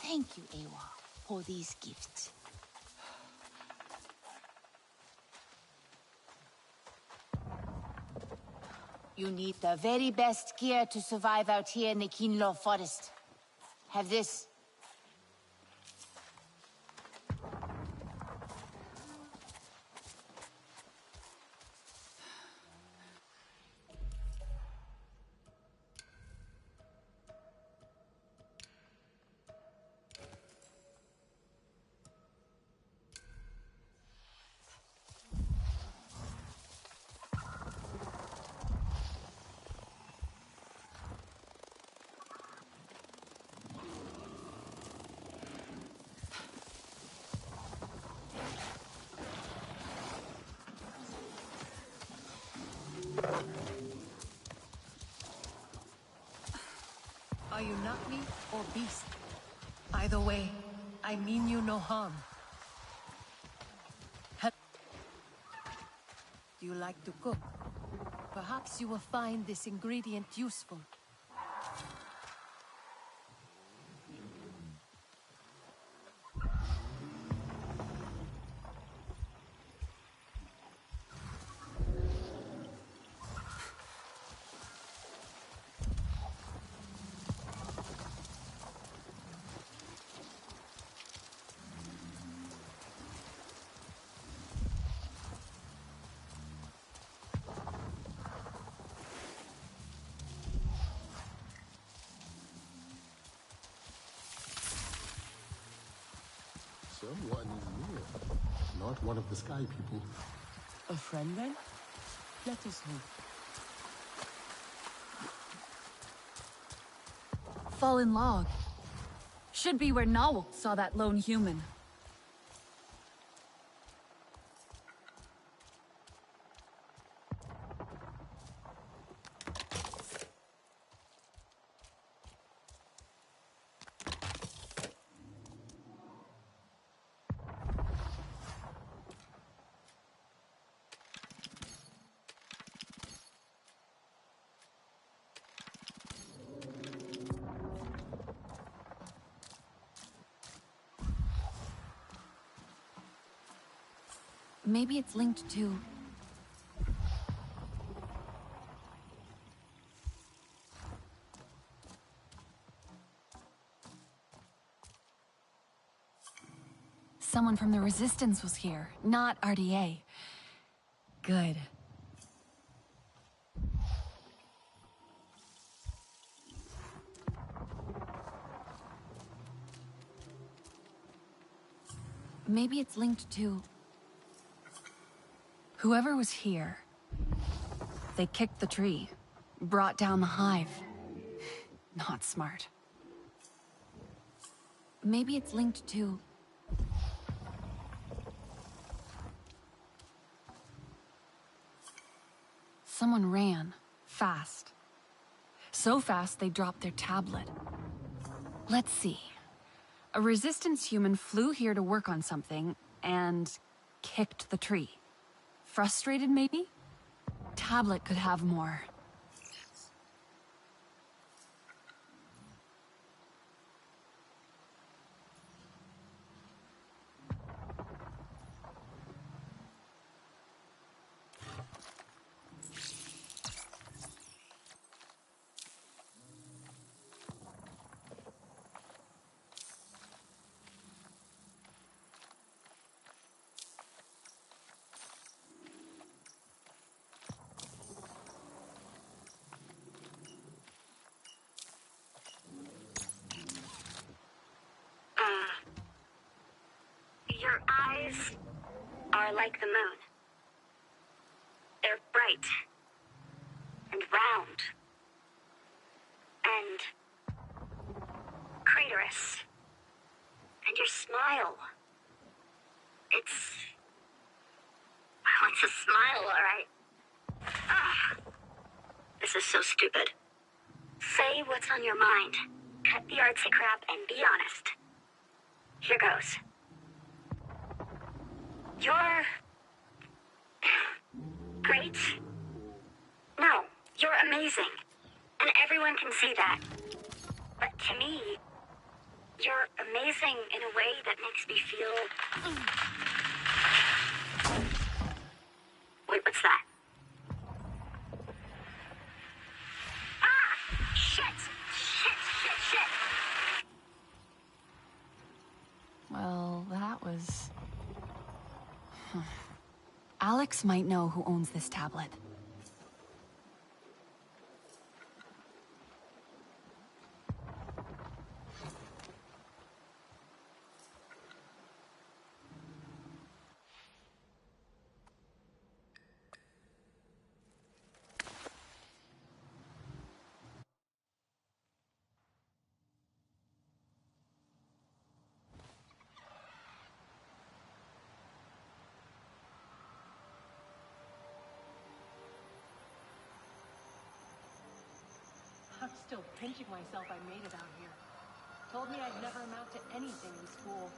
[SPEAKER 14] Thank you, Ewa, for these gifts. You need the very best gear to survive out here in the Kinlo forest. Have this.
[SPEAKER 18] Are you Nakmi or beast? Either way, I mean you no harm. Do you like to cook? Perhaps you will find this ingredient useful.
[SPEAKER 13] Someone is near. Not one of the sky people.
[SPEAKER 20] A friend, then? Let us hope.
[SPEAKER 3] Fallen log. Should be where Nawal saw that lone human. Maybe it's linked to... Someone from the Resistance was here, not RDA. Good. Maybe it's linked to... Whoever was here, they kicked the tree, brought down the hive. Not smart. Maybe it's linked to... Someone ran, fast. So fast they dropped their tablet. Let's see. A Resistance human flew here to work on something, and kicked the tree. Frustrated, maybe? Tablet could have more.
[SPEAKER 6] Your eyes are like the moon. They're bright and round and craterous. And your smile, it's a smile, all right. This is so stupid. Say what's on your mind. Cut the artsy crap and be honest. Here goes. You're... great? No, you're amazing. And everyone can see that. But to me, you're amazing in a way that makes me feel... Wait, what's that? Ah! Shit!
[SPEAKER 3] Well, that was... Alex might know who owns this tablet.
[SPEAKER 18] I'm still pinching myself I made it out here. Told me I'd never amount to anything in school.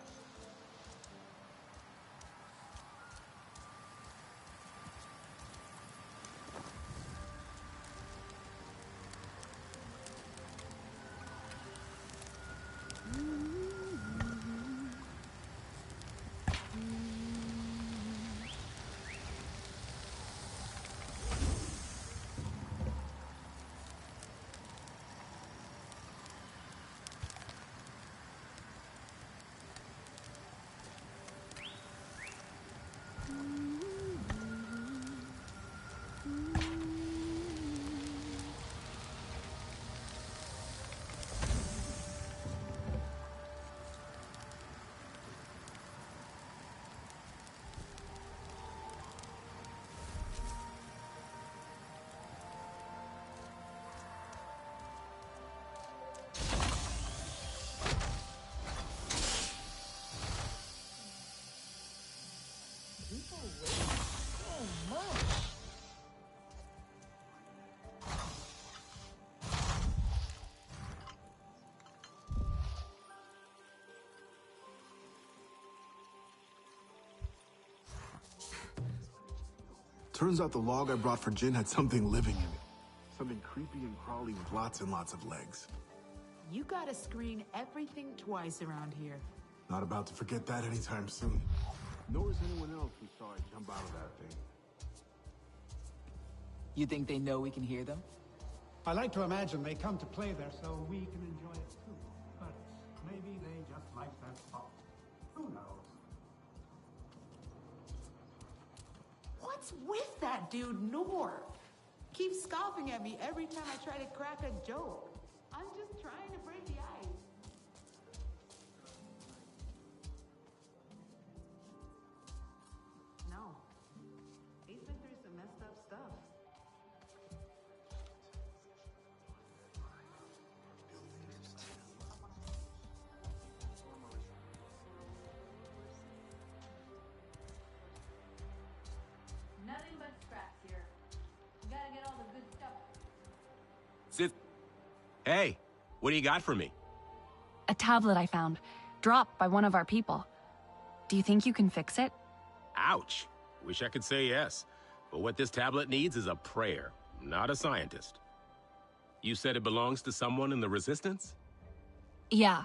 [SPEAKER 15] Turns out the log I brought for Jin had something living in it. Something creepy and crawly with lots and lots of legs.
[SPEAKER 20] You gotta screen everything twice around here.
[SPEAKER 15] Not about to forget that anytime soon. Nor is anyone else who saw it jump out of that thing.
[SPEAKER 20] You think they know we can hear them?
[SPEAKER 9] I like to imagine they come to play there so we can enjoy it too. But maybe they just like that spot. Who knows?
[SPEAKER 20] What's with that dude, Noor? Keeps scoffing at me every time I try to crack a joke. I'm just trying to break the ice. No. He's been through some messed up stuff.
[SPEAKER 17] Nothing but scraps here. You gotta get all the good stuff.
[SPEAKER 16] Sit. Hey, what do you got for me?
[SPEAKER 3] A tablet I found, dropped by one of our people. Do you think you can fix it?
[SPEAKER 16] Ouch. Wish I could say yes. But what this tablet needs is a prayer, not a scientist. You said it belongs to someone in the Resistance?
[SPEAKER 3] Yeah.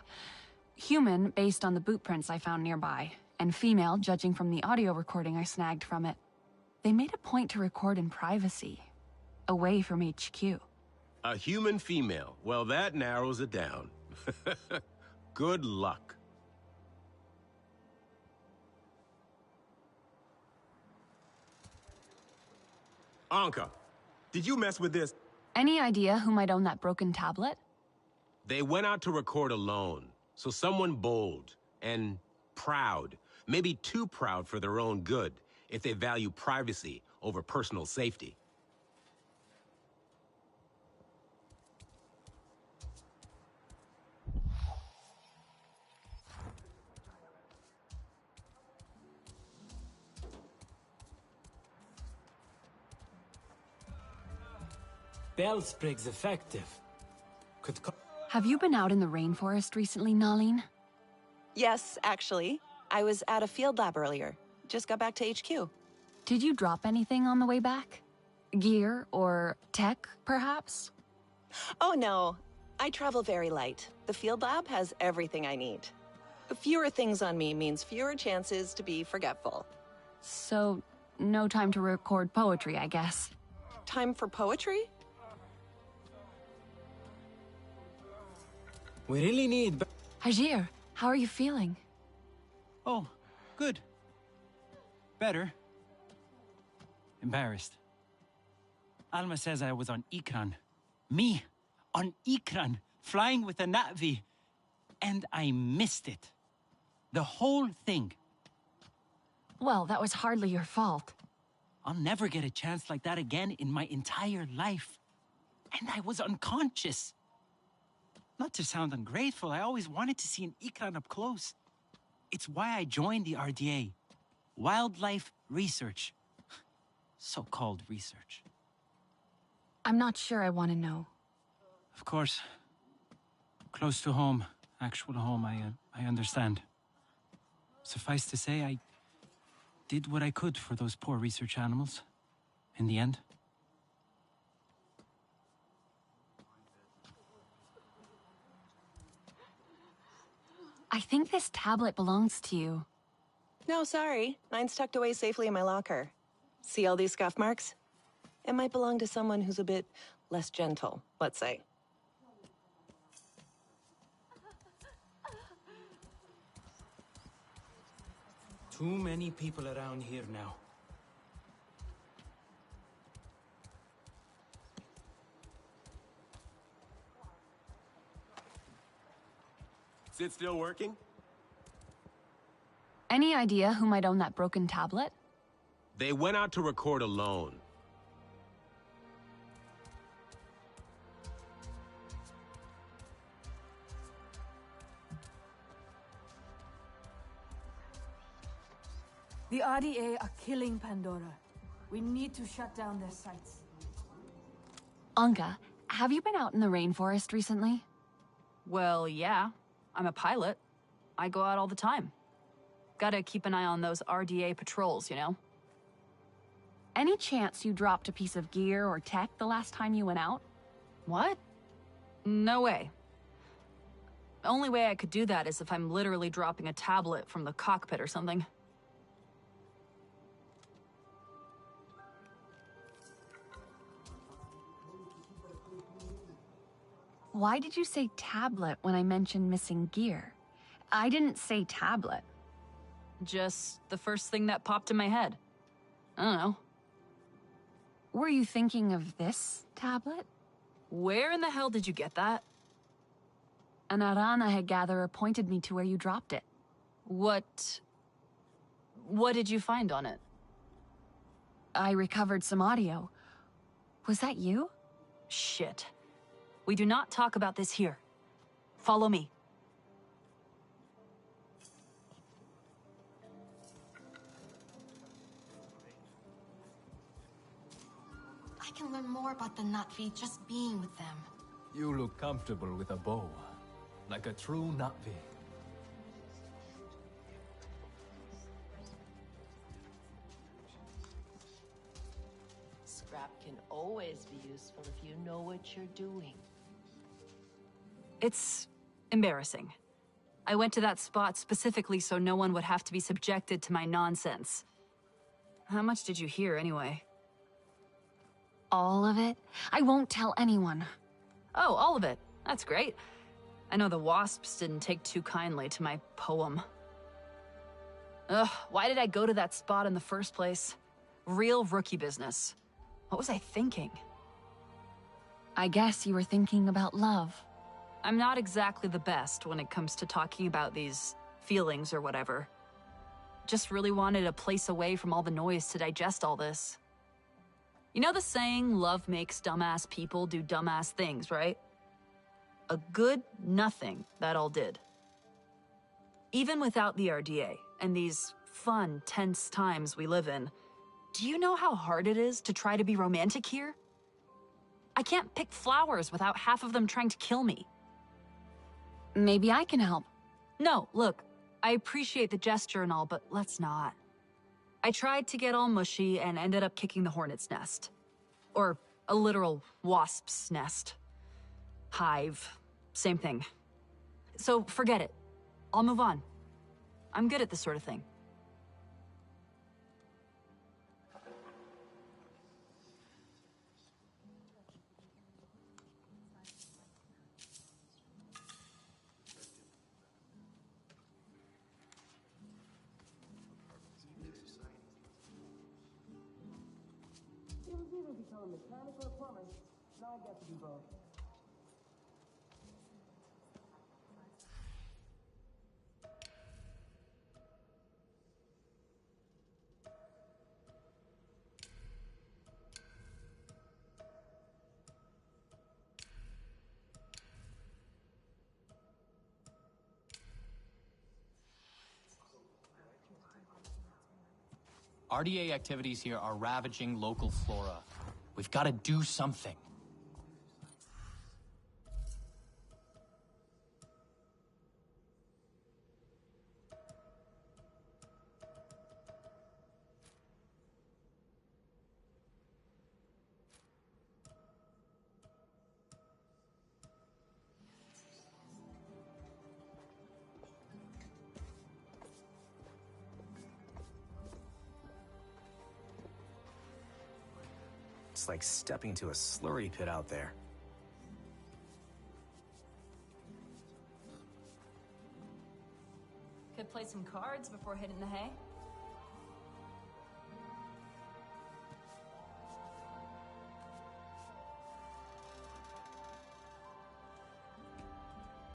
[SPEAKER 3] Human, based on the boot prints I found nearby, and female, judging from the audio recording I snagged from it. They made a point to record in privacy, away from HQ.
[SPEAKER 16] A human female. Well, that narrows it down. Good luck. Anka, did you mess with this?
[SPEAKER 3] Any idea who might own that broken tablet?
[SPEAKER 16] They went out to record alone, so someone bold and proud, maybe too proud for their own good, if they value privacy over personal safety.
[SPEAKER 23] Bellsprig's effective.
[SPEAKER 3] Have you been out in the rainforest recently, Nalin?
[SPEAKER 19] Yes, actually. I was at a field lab earlier. Just got back to HQ.
[SPEAKER 3] Did you drop anything on the way back? Gear or tech, perhaps?
[SPEAKER 19] Oh no, I travel very light. The field lab has everything I need. Fewer things on me means fewer chances to be forgetful.
[SPEAKER 3] So, no time to record poetry, I guess.
[SPEAKER 19] Time for poetry?
[SPEAKER 23] We really need...
[SPEAKER 3] Hajir, how are you feeling?
[SPEAKER 21] Oh, good. Better. Embarrassed. Alma says I was on Ikran. Me, on Ikran, flying with a Na'vi. And I missed it. The whole thing.
[SPEAKER 3] Well, that was hardly your fault.
[SPEAKER 21] I'll never get a chance like that again in my entire life. And I was unconscious. Not to sound ungrateful, I always wanted to see an Ikran up close. It's why I joined the RDA. Wildlife Research. So-called research.
[SPEAKER 3] I'm not sure I want to know.
[SPEAKER 21] Of course. Close to home, actual home, I understand. Suffice to say, I did what I could for those poor research animals. In the end.
[SPEAKER 3] I think this tablet belongs to you.
[SPEAKER 19] No, sorry. Mine's tucked away safely in my locker. See all these scuff marks? It might belong to someone who's a bit less gentle, let's say.
[SPEAKER 23] Too many people around here now.
[SPEAKER 16] Is it still working?
[SPEAKER 3] Any idea who might own that broken tablet?
[SPEAKER 16] They went out to record alone.
[SPEAKER 18] The RDA are killing Pandora. We need to shut down their sites.
[SPEAKER 3] Anka, have you been out in the rainforest recently?
[SPEAKER 25] Well, yeah. I'm a pilot. I go out all the time. Gotta keep an eye on those RDA patrols, you know?
[SPEAKER 3] Any chance you dropped a piece of gear or tech the last time you went out? What? No way. The only way I could do that is if I'm literally dropping a tablet from the cockpit or something. Why did you say tablet when I mentioned missing gear? I didn't say tablet. Just the first thing that popped in my head. I don't know. Were you thinking of this tablet? Where in the hell did you get that? An Arana gatherer pointed me to where you dropped it. What did you find on it? I recovered some audio. Was that you? Shit. We do not talk about this here. Follow me.
[SPEAKER 5] I can learn more about the Na'vi just being with them.
[SPEAKER 7] You look comfortable with a bow, like a true Na'vi.
[SPEAKER 24] Scrap can always be useful if you know what you're doing.
[SPEAKER 3] It's embarrassing. I went to that spot specifically so no one would have to be subjected to my nonsense. How much did you hear, anyway? All of it? I won't tell anyone. Oh, all of it. That's great. I know the Wasps didn't take too kindly to my poem. Ugh, why did I go to that spot in the first place? Real rookie business. What was I thinking? I guess you were thinking about love. I'm not exactly the best when it comes to talking about these feelings or whatever. Just really wanted a place away from all the noise to digest all this. You know the saying, love makes dumbass people do dumbass things, right? A good nothing that all did. Even without the RDA and these fun, tense times we live in, do you know how hard it is to try to be romantic here? I can't pick flowers without half of them trying to kill me. Maybe I can help. No, look, I appreciate the gesture and all, but let's not. I tried to get all mushy and ended up kicking the hornet's nest. Or a literal wasp's nest. Hive. Same thing. So forget it. I'll move on. I'm good at this sort of thing.
[SPEAKER 10] It was either become a mechanic or a plumber. Now I get to do both.
[SPEAKER 7] RDA activities here are ravaging local flora. We've got to do something.
[SPEAKER 12] It's like stepping into a slurry pit out there.
[SPEAKER 3] Could play some cards before hitting the hay.